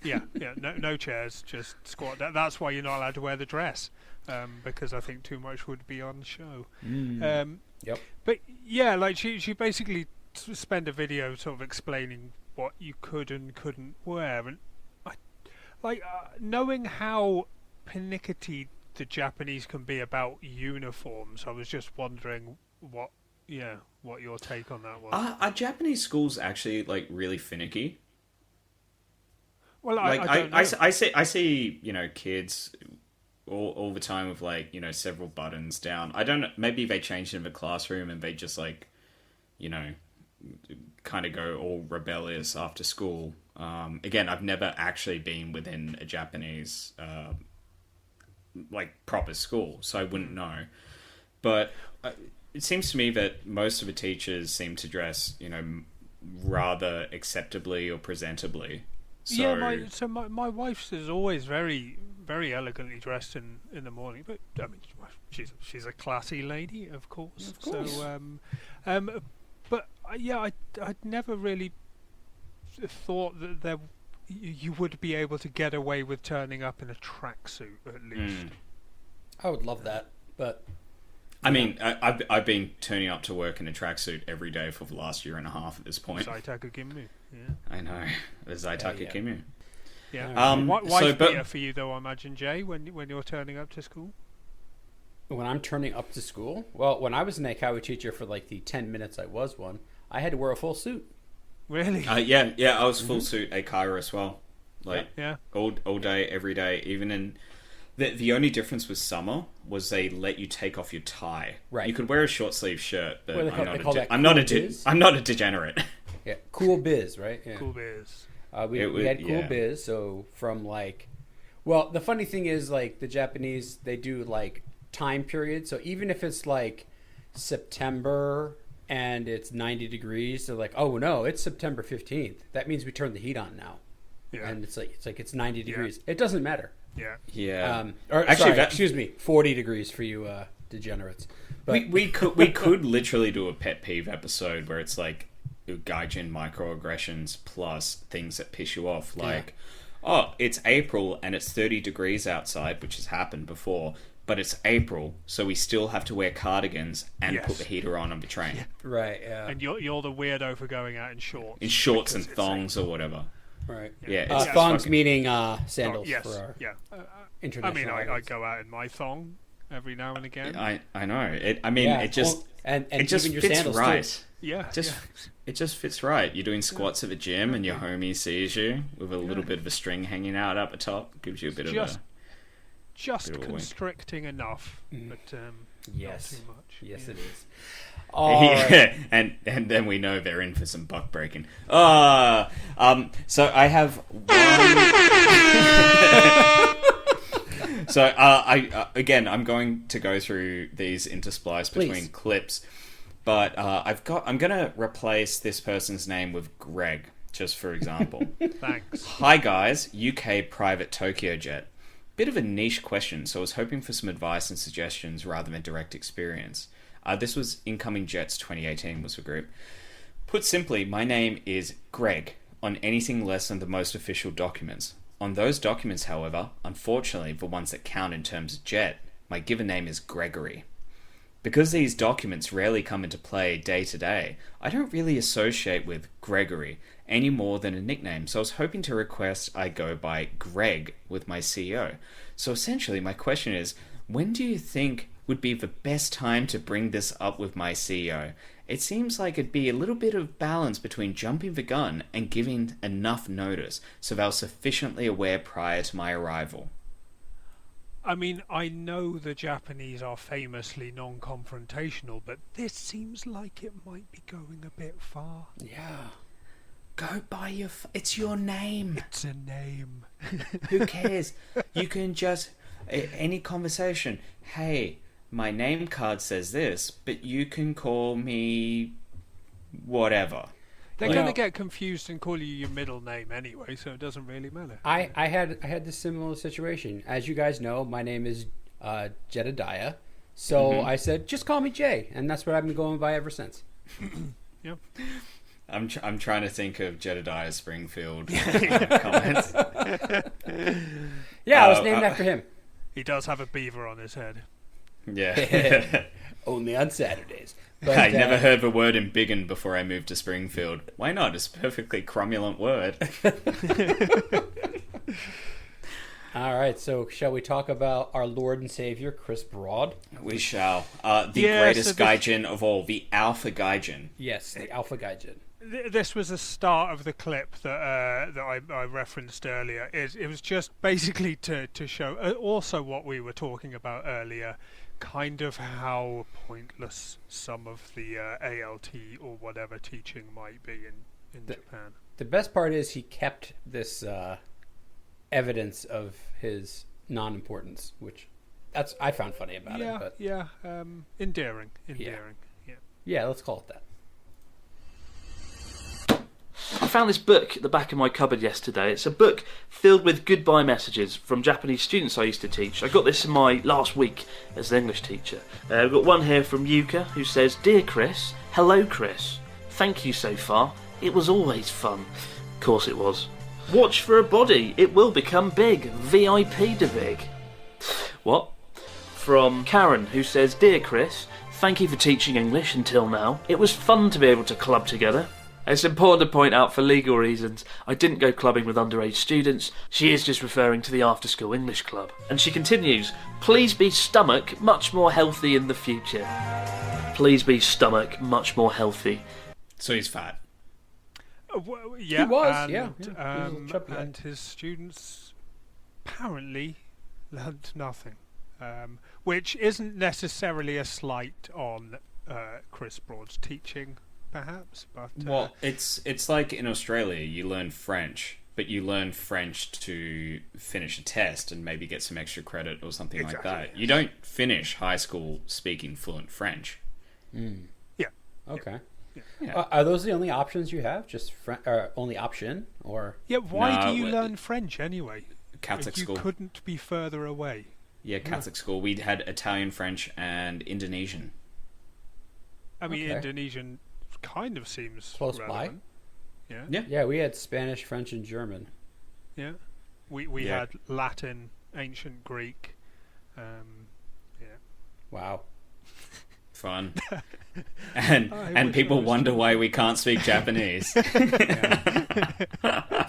No chairs, just squat. That's why you're not allowed to wear the dress, because I think too much would be on show. Yep. But yeah, like she basically spent a video sort of explaining what you could and couldn't wear, and knowing how pernickety the Japanese can be about uniforms, I was just wondering what your take on that was. Are Japanese schools actually like really finicky? Well, Like I don't know. I see kids all the time with several buttons down. I don't know, maybe they changed in the classroom and they just kind of go all rebellious after school. Again, I've never actually been within a Japanese proper school, so I wouldn't know. But it seems to me that most of the teachers seem to dress, rather acceptably or presentably. So, yeah, my wife is always very, very elegantly dressed in the morning, but I mean, she's a classy lady, of course. Of course. So, but I'd never really thought that you would be able to get away with turning up in a tracksuit at least. I would love that, but I mean, I've been turning up to work in a tracksuit every day for the last year and a half at this point. Saitaka Gimu, yeah. I know, the Saitaka Gimu. Yeah. Wife beater for you, though, I imagine, Jay, when you're turning up to school. When I'm turning up to school, well, when I was an Eikawa teacher for the 10 minutes I was one, I had to wear a full suit. Really? Yeah, I was full suit Eikawa as well. Yeah. All day, every day, even in. The only difference with summer was they let you take off your tie. Right. You could wear a short sleeve shirt, but I'm not a degenerate. Yeah, cool biz, right? Yeah. Cool biz. We had cool biz, so from the funny thing is the Japanese, they do time periods. So even if it's September and it's 90 degrees, they're like, oh no, it's September 15th. That means we turn the heat on now. Yeah. And it's 90 degrees. It doesn't matter. Yeah. Yeah. Excuse me, 40 degrees for you degenerates. But we could literally do a pet peeve episode where it's gaijin microaggressions plus things that piss you off. Oh, it's April and it's 30 degrees outside, which has happened before, but it's April, so we still have to wear cardigans and put the heater on the train. Yeah. Right, yeah. And you're the weirdo for going out in shorts. In shorts and thongs or whatever. Right. Yeah. Thongs meaning sandals. Yes. For our I international mean, I go out in my thong every now and again. I know. It just it just your fits sandals right. Too. Yeah. It just fits right. You're doing squats at the gym and your homie sees you with a little bit of a string hanging out up the top. Gives you a bit of a... Just constricting enough, but yes. not too much. Yes, yeah. it is. Right. and then we know they're in for some buck breaking. So I have one. So I'm going to go through these interspliced between clips, but I'm gonna replace this person's name with Greg, just for example. Thanks. Hi guys, UK private Tokyo jet. Bit of a niche question, so I was hoping for some advice and suggestions rather than direct experience. This was Incoming Jets 2018 was the group. Put simply, my name is Greg on anything less than the most official documents. On those documents, however, unfortunately, the ones that count in terms of jet, my given name is Gregory. Because these documents rarely come into play day to day, I don't really associate with Gregory any more than a nickname, so I was hoping to request I go by Greg with my CEO. So essentially, my question is, when do you think would be the best time to bring this up with my CEO? It seems like it'd be a little bit of balance between jumping the gun and giving enough notice so they're sufficiently aware prior to my arrival. I mean, I know the Japanese are famously non-confrontational, but this seems like it might be going a bit far. Yeah. Go by it's your name. It's a name. Who cares? You can just... Any conversation. Hey, my name card says this, but you can call me... whatever. They're going to get confused and call you your middle name anyway, so it doesn't really matter. I had this similar situation. As you guys know, my name is Jedediah, so I said, just call me Jay, and that's what I've been going by ever since. Yep. I'm trying to think of Jedediah Springfield comments. Yeah, I was named after him. He does have a beaver on his head. Yeah. Only on Saturdays. But, I never heard the word embiggen before I moved to Springfield. Why not? It's a perfectly cromulent word. All right, so shall we talk about our Lord and Savior, Chris Broad? We shall. The greatest gaijin of all, the Alpha Gaijin. Yes, the Alpha Gaijin. this was the start of the clip that I referenced earlier. It was just basically to show also what we were talking about earlier, kind of how pointless some of the ALT or whatever teaching might be in Japan. The best part is he kept this evidence of his non-importance, which I found funny about it. But endearing. Yeah, let's call it that. I found this book at the back of my cupboard yesterday. It's a book filled with goodbye messages from Japanese students I used to teach. I got this in my last week as an English teacher. I've got one here from Yuka who says, "Dear Chris, hello Chris. Thank you so far. It was always fun." Of course it was. "Watch for a body. It will become big. VIP de big." What? From Karen who says, "Dear Chris, thank you for teaching English until now. It was fun to be able to club together. It's important to point out for legal reasons, I didn't go clubbing with underage students. She is just referring to the after-school English club." And she continues, "Please be stomach much more healthy in the future." Please be stomach much more healthy. So he's fat. Yeah, he was, and, yeah. He was a little chubby and his students apparently learnt nothing, which isn't necessarily a slight on Chris Broad's teaching, perhaps. But well, it's like in Australia, you learn French, but you learn French to finish a test and maybe get some extra credit or something like that. You don't finish high school speaking fluent French. Yeah. Okay. Yeah. Are those the only options you have? Just only option, or why do you learn French anyway? Catholic school. You couldn't be further away. Yeah, Catholic school. We had Italian, French, and Indonesian. I mean, Indonesian kind of seems close relevant. by. Yeah. We had Spanish, French, and German. Yeah, we had Latin, ancient Greek. Wow. Fun. and people wonder why we can't speak Japanese.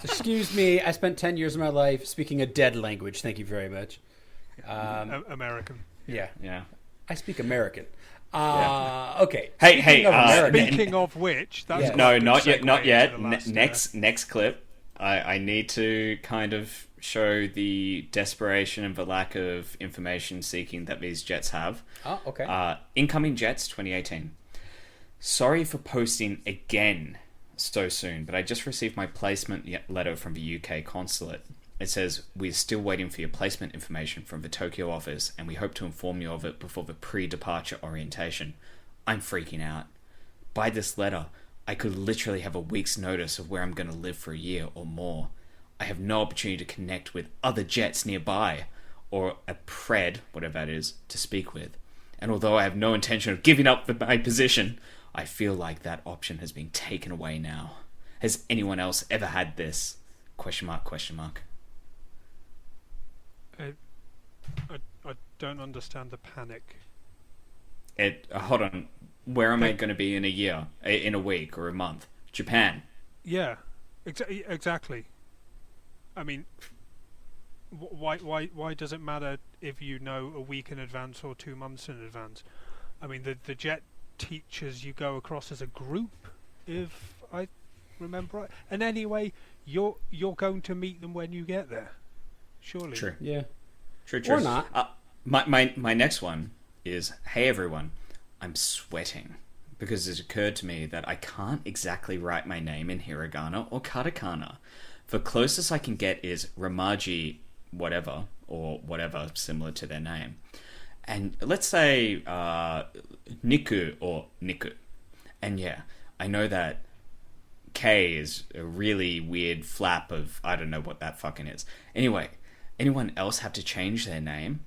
Excuse me, I spent 10 years of my life speaking a dead language. Thank you very much. American. Yeah. I speak American. Yeah. Okay. Hey. Speaking of which, that's no, not yet. Not yet. Next clip. I need to kind of show the desperation and the lack of information seeking that these jets have. Oh, okay. Incoming jets 2018. Sorry for posting again so soon, but I just received my placement letter from the UK consulate. It says, "We're still waiting for your placement information from the Tokyo office, and we hope to inform you of it before the pre-departure orientation." I'm freaking out. By this letter, I could literally have a week's notice of where I'm going to live for a year or more. I have no opportunity to connect with other jets nearby, or a pred, whatever that is, to speak with. And although I have no intention of giving up my position, I feel like that option has been taken away now. Has anyone else ever had this? ? I don't understand the panic. Hold on. Where am I going to be in a year? In a week or a month? Japan. Yeah, exactly. I mean, why does it matter if you know a week in advance or 2 months in advance? I mean, the jet teachers, you go across as a group, if I remember right. And anyway, you're going to meet them when you get there. Surely. True. Yeah. True. Or not. My next one is, hey everyone, I'm sweating because it occurred to me that I can't exactly write my name in hiragana or katakana. The closest I can get is Ramaji whatever, or whatever similar to their name. And let's say Niku or Niku. And yeah, I know that K is a really weird flap of, I don't know what that fucking is. Anyway, anyone else have to change their name?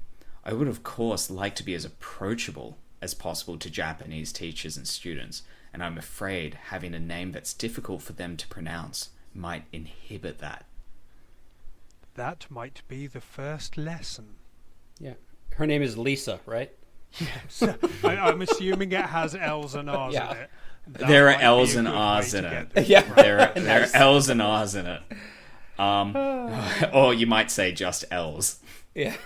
I would of course like to be as approachable as possible to Japanese teachers and students, and I'm afraid having a name that's difficult for them to pronounce might inhibit that. That might be the first lesson. Yeah. Her name is Lisa, right? Yes. I'm assuming it has L's and R's in it. There are L's and R's in it. Yeah. There are L's and R's in it. Or you might say just L's. Yeah.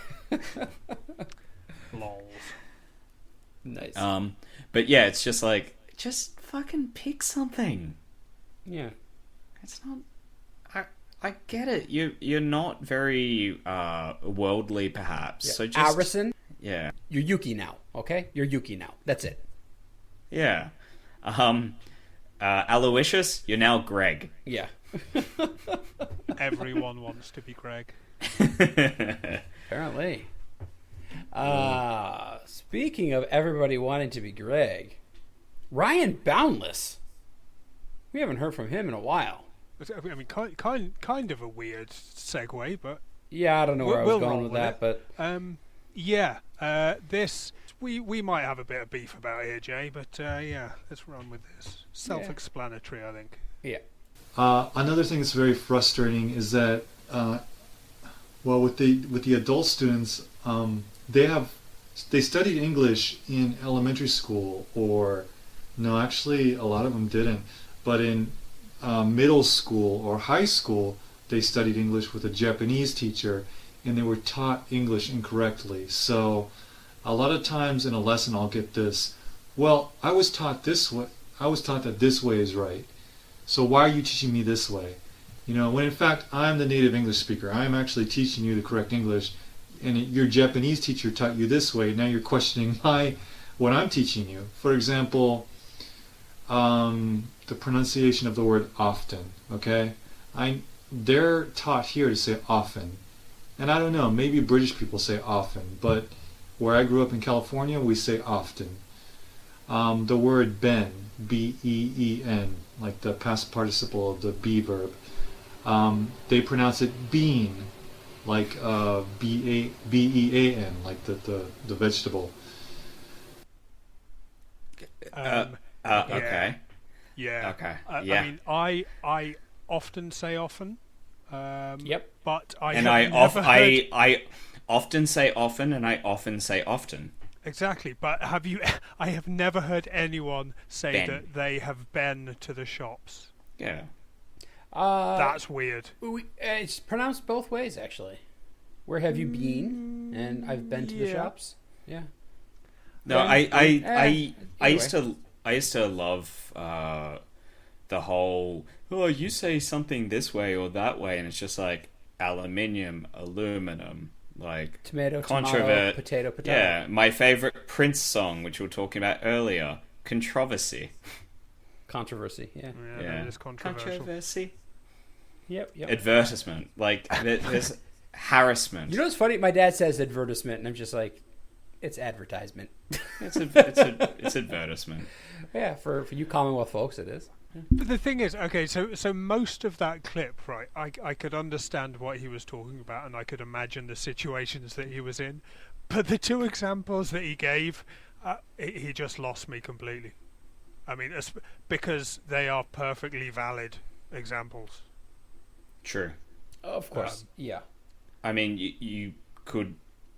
Lols. Nice. But yeah, it's just like, just fucking pick something. Yeah. It's not. I get it. You're not very worldly, perhaps. Yeah. So just Arison, yeah. you're Yuki now. Okay, you're Yuki now. That's it. Yeah. Aloysius, you're now Greg. Yeah. Everyone wants to be Greg. Apparently. Speaking of everybody wanting to be Greg, Ryan Boundless. We haven't heard from him in a while. I mean, kind of a weird segue, but Yeah, I don't know where I was we'll going roll with with that, it. but this we might have a bit of beef about here, Jay. But yeah, let's run with this. Self-explanatory, I think. yeah. Another thing that's very frustrating is that, with the adult students, they studied English in elementary school, or no, actually a lot of them didn't. But in middle school or high school, they studied English with a Japanese teacher, and they were taught English incorrectly. So a lot of times in a lesson, I'll get this: well, I was taught this way. I was taught that this way is right. So why are you teaching me this way? When in fact I'm the native English speaker. I'm actually teaching you the correct English, and your Japanese teacher taught you this way. Now you're questioning what I'm teaching you. For example, the pronunciation of the word often. Okay, they're taught here to say often, and I don't know. Maybe British people say often, but where I grew up in California, we say often. The word ben, B-E-E-N, like the past participle of the be verb. They pronounce it bean, like B-E-A-N, like the vegetable. Okay. Yeah. Okay. I mean, I often say often. Yep. But I often say often, and I often say often. Exactly, but I have never heard anyone say Ben. that they have been to the shops. Yeah. That's weird. It's pronounced both ways, actually. Where have you been? And I've been to the shops. Yeah. No, I used to love the whole, you say something this way or that way, and it's just like aluminium, aluminum. Like tomato, potato. Yeah, my favorite Prince song, which we were talking about earlier, Controversy. Controversy, yeah. That is controversial. Controversy. Yep. Advertisement, like there's harassment. You know what's funny? My dad says advertisement, and I'm just like, it's advertisement. It's advertisement. Yeah, for you Commonwealth folks, it is. But the thing is, okay, so most of that clip, right, I could understand what he was talking about, and I could imagine the situations that he was in. But the two examples that he gave, he just lost me completely. I mean, because they are perfectly valid examples. True. Of course, yeah. I mean, you could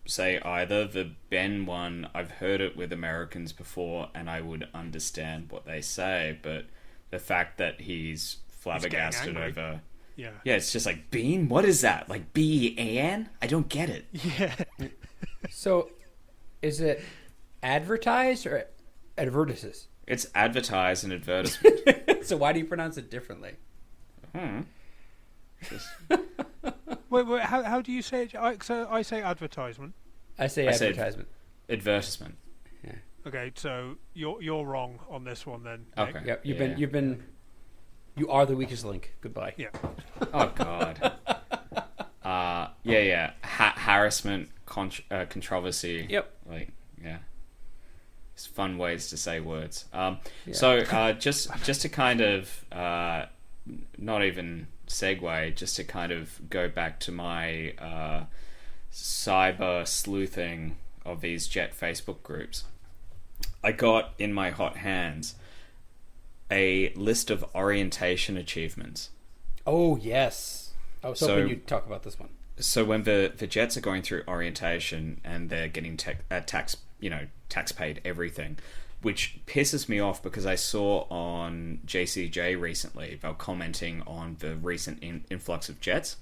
say either the Ben one, I've heard it with Americans before, and I would understand what they say, but the fact that he's flabbergasted over... Yeah, it's just like, bean? What is that? Like, B-E-A-N? I don't get it. Yeah. So, is it advertised or advertises? It's advertised and advertisement. So why do you pronounce it differently? Wait, how do you say it? I say advertisement. I say advertisement. Advertisement. Yeah. Okay, so you're wrong on this one then. Okay. Yep. You are the weakest link. Goodbye. Yeah. Oh God. Harassment, controversy. Yep. It's fun ways to say words. So just to kind of not even segue, just to kind of go back to my cyber sleuthing of these Jet Facebook groups, I got in my hot hands a list of orientation achievements. Oh yes, I was hoping you'd talk about this one. So when the Jets are going through orientation and they're getting tax paid everything, which pisses me off because I saw on JCJ recently, they were commenting on the recent influx of Jets,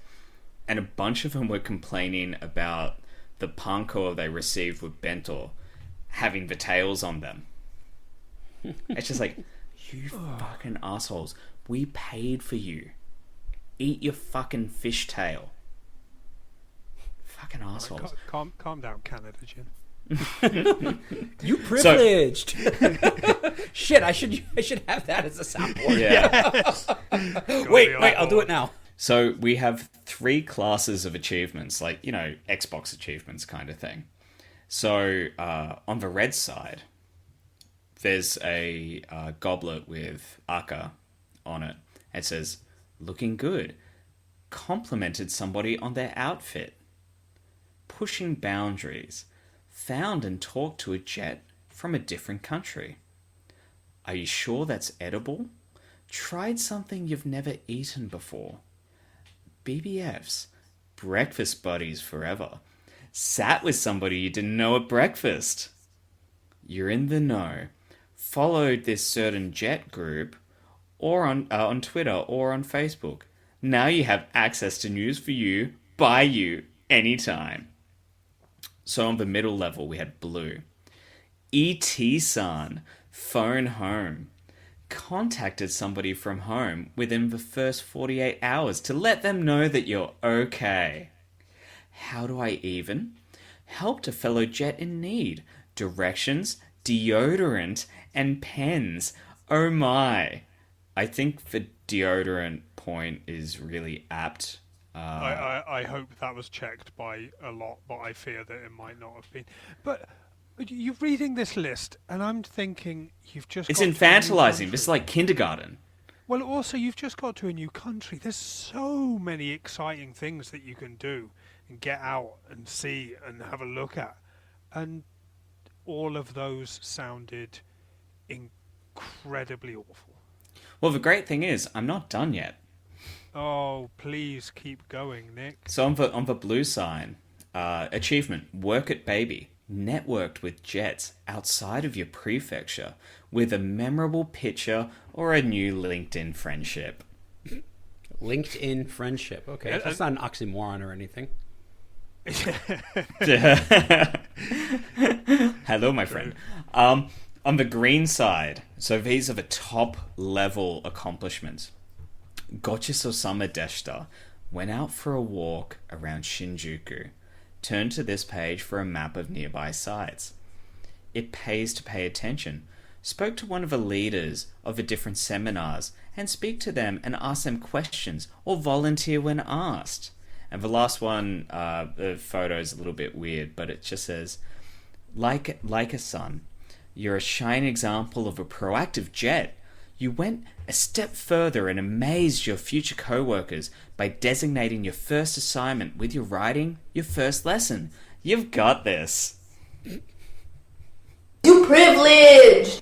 and a bunch of them were complaining about the panko they received with bento having the tails on them. It's just like, you fucking assholes. We paid for you. Eat your fucking fishtail. Fucking assholes. Calm down, Canada, Jim. You privileged. Shit, I should have that as a soundboard. Yeah. wait, I'll do it now. So we have 3 classes of achievements, like, you know, Xbox achievements kind of thing. So on the red side, there's a goblet with aka on it. It says, looking good. Complimented somebody on their outfit. Pushing boundaries. Found and talked to a jet from a different country. Are you sure that's edible? Tried something you've never eaten before. BBFs. Breakfast buddies forever. Sat with somebody you didn't know at breakfast. You're in the know. Followed this certain jet group or on Twitter or on Facebook. Now you have access to news for you, by you, anytime. So on the middle level, we had blue. ET-san, phone home. Contacted somebody from home within the first 48 hours to let them know that you're okay. How do I even? Helped a fellow jet in need. Directions, deodorant, and pens. Oh my. I think the deodorant point is really apt. I hope that was checked by a lot, but I fear that it might not have been. But you're reading this list, and I'm thinking you've just... It's infantilizing. This is like kindergarten. Well, also, you've just got to a new country. There's so many exciting things that you can do and get out and see and have a look at. And all of those sounded incredibly awful. Well, the great thing is, I'm not done yet. Oh, please keep going, Nick. So on the blue sign, achievement, work at baby. Networked with jets outside of your prefecture with a memorable picture or a new LinkedIn friendship. LinkedIn friendship. Okay, that's not an oxymoron or anything. Hello, my friend. On the green side, so these are the top level accomplishments. Gochi-so-sama deshita. Went out for a walk around Shinjuku. Turn to this page for a map of nearby sites. It pays to pay attention. Spoke to one of the leaders of the different seminars and speak to them and ask them questions or volunteer when asked. And the last one, the photo is a little bit weird, but it just says, like a son, you're a shining example of a proactive jet. You went a step further and amazed your future co-workers by designating your first assignment with your writing your first lesson. You've got this. You privileged!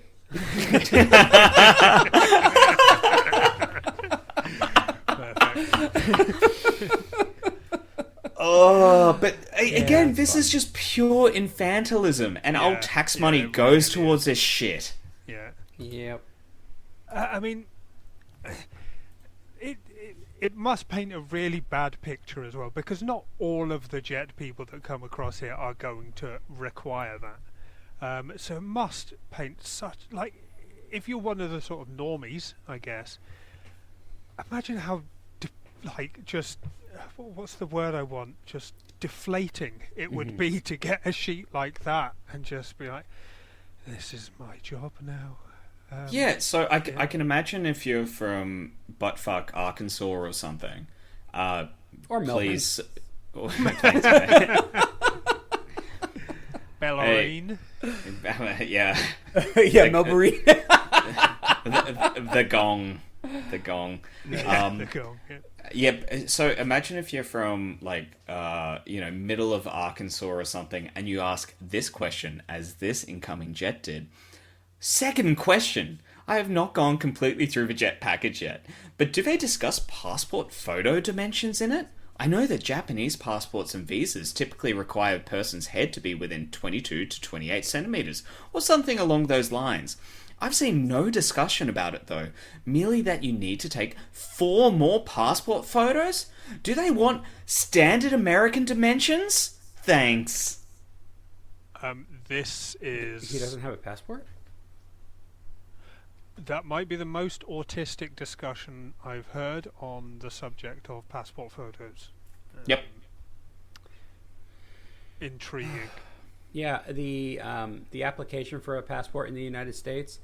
Oh, but again, this is just pure infantilism, and old tax money goes towards this shit. Yeah. Yep. I mean, it must paint a really bad picture as well, because not all of the jet people that come across here are going to require that. So it must paint such, like, if you're one of the sort of normies, I guess, imagine how, just, what's the word I want? Just deflating it would be to get a sheet like that and just be like, this is my job now. So I can imagine if you're from buttfuck Arkansas or something, or Melbourne. Please, Bellarine. Yeah, Melbourne. the gong. The gong. The gong. So imagine if you're from middle of Arkansas or something, and you ask this question as this incoming jet did. Second question. I have not gone completely through the jet package yet, but do they discuss passport photo dimensions in it? I know that Japanese passports and visas typically require a person's head to be within 22 to 28 centimeters, or something along those lines. I've seen no discussion about it though, merely that you need to take 4 more passport photos? Do they want standard American dimensions? Thanks. This is... He doesn't have a passport? That might be the most autistic discussion I've heard on the subject of passport photos. Yep. Intriguing. Yeah, the application for a passport in the United States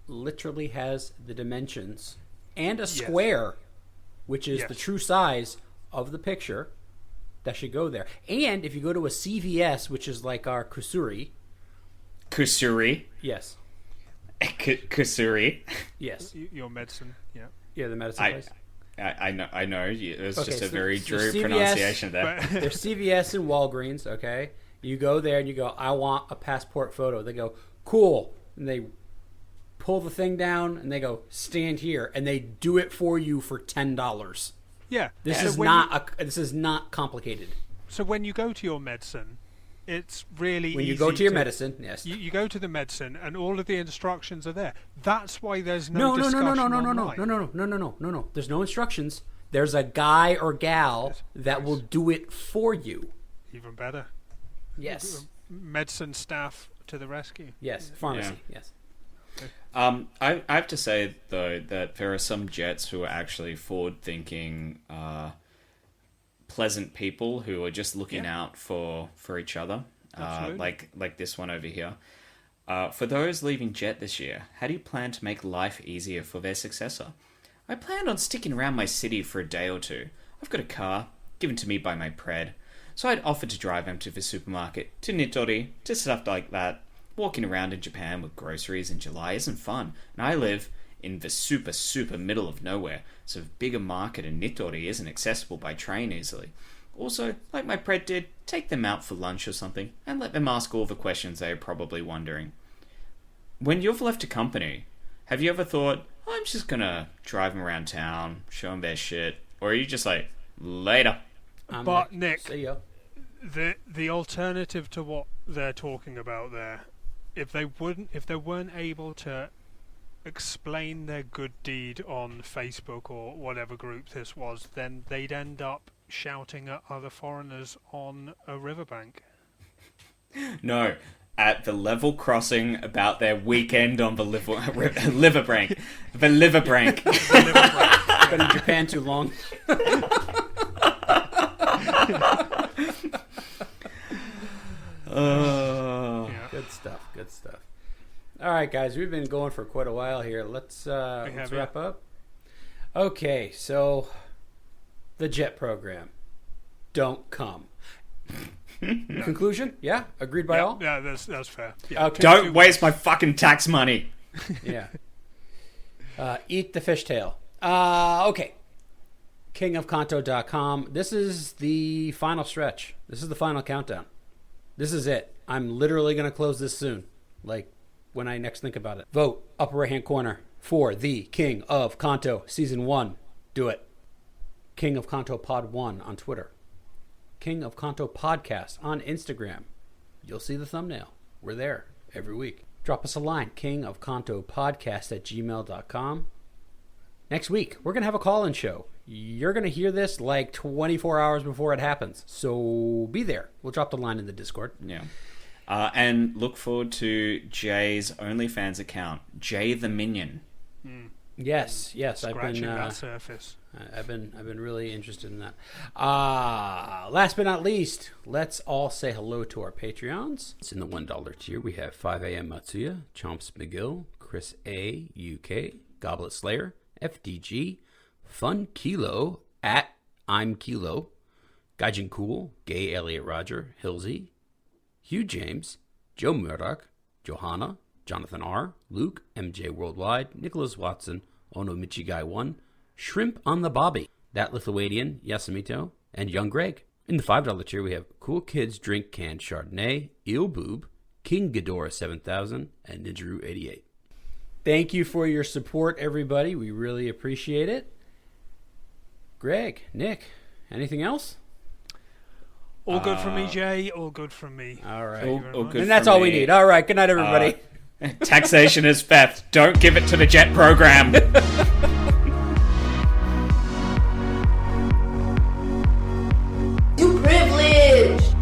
literally has the dimensions and a square, which is the true size of the picture that should go there. And if you go to a CVS, which is like our Kusuri. Yes. Kusuri. Yes. Your medicine, yeah. Yeah, the medicine place. I know. It was just a so very Drew CVS, pronunciation there. There's CVS and Walgreens, okay? You go there and you go, I want a passport photo. They go, cool. And they pull the thing down and they go, stand here. And they do it for you for $10. Yeah. This is not complicated. So when you go to your medicine, it's really easy. When you go to your medicine, yes. You go to the medicine and all of the instructions are there. That's why there's no discussion No. There's no instructions. There's a guy or gal that will do it for you. Even better. Yes. medicine staff to the rescue. Yes, pharmacy. Yeah. Yes. I have to say though that there are some Jets who are actually forward-thinking, pleasant people who are just looking out for each other. Like this one over here. For those leaving Jet this year, how do you plan to make life easier for their successor? I planned on sticking around my city for a day or two. I've got a car, given to me by my pred, so I'd offered to drive him to the supermarket, to Nitori, to stuff like that. Walking around in Japan with groceries in July isn't fun, and I live in the super middle of nowhere, so the bigger market in Nitori isn't accessible by train easily. Also, like my pred did, take them out for lunch or something, and let them ask all the questions they are probably wondering. When you've left a company, have you ever thought, I'm just gonna drive them around town, show them their shit, or are you just like, later? But Nick, see ya. The alternative to what they're talking about there, if they weren't able to explain their good deed on Facebook or whatever group this was, then they'd end up shouting at other foreigners on a riverbank. No, at the level crossing about their weekend on the liverbank. The liverbank. Been in Japan too long. Good stuff. All right, guys, we've been going for quite a while here. Let's wrap up. Okay, so the JET program, don't come. Conclusion? Yeah, agreed by all. Yeah, that's fair. Yeah. Okay. Don't waste my fucking tax money. Yeah. Eat the fishtail. Okay. KingofKanto.com. This is the final stretch. This is the final countdown. This is it. I'm literally going to close this soon. Like, when I next think about it. Vote, upper right-hand corner, for the King of Kanto Season 1. Do it. King of Kanto Pod 1 on Twitter. King of Kanto Podcast on Instagram. You'll see the thumbnail. We're there every week. Drop us a line, kingofkantopodcast@gmail.com. Next week, we're going to have a call-in show. You're going to hear this like 24 hours before it happens. So be there. We'll drop the line in the Discord. Yeah. And look forward to Jay's OnlyFans account, Jay the Minion. Yes. Scratching that surface. I've been really interested in that. Last but not least, let's all say hello to our Patreons. It's in the $1 tier. We have 5am Matsuya, Chomps McGill, Chris A, UK, Goblet Slayer, FDG, Fun Kilo, at I'm Kilo, Gaijin Cool, Gay Elliot Roger, Hilsey, Hugh James, Joe Murdoch, Johanna, Jonathan R, Luke, MJ Worldwide, Nicholas Watson, Ono Michigai 1, Shrimp on the Bobby, That Lithuanian, Yasamito, and Young Greg. In the $5 tier, we have Cool Kids Drink Can Chardonnay, Il Boob, King Ghidorah 7000, and Ninjaru 88. Thank you for your support, everybody. We really appreciate it. Greg, Nick, anything else? All good from me, Jay. All good from me. All right. All good and that's from all we me. need. All right. Good night, everybody. Taxation is theft. Don't give it to the JET program. You privileged!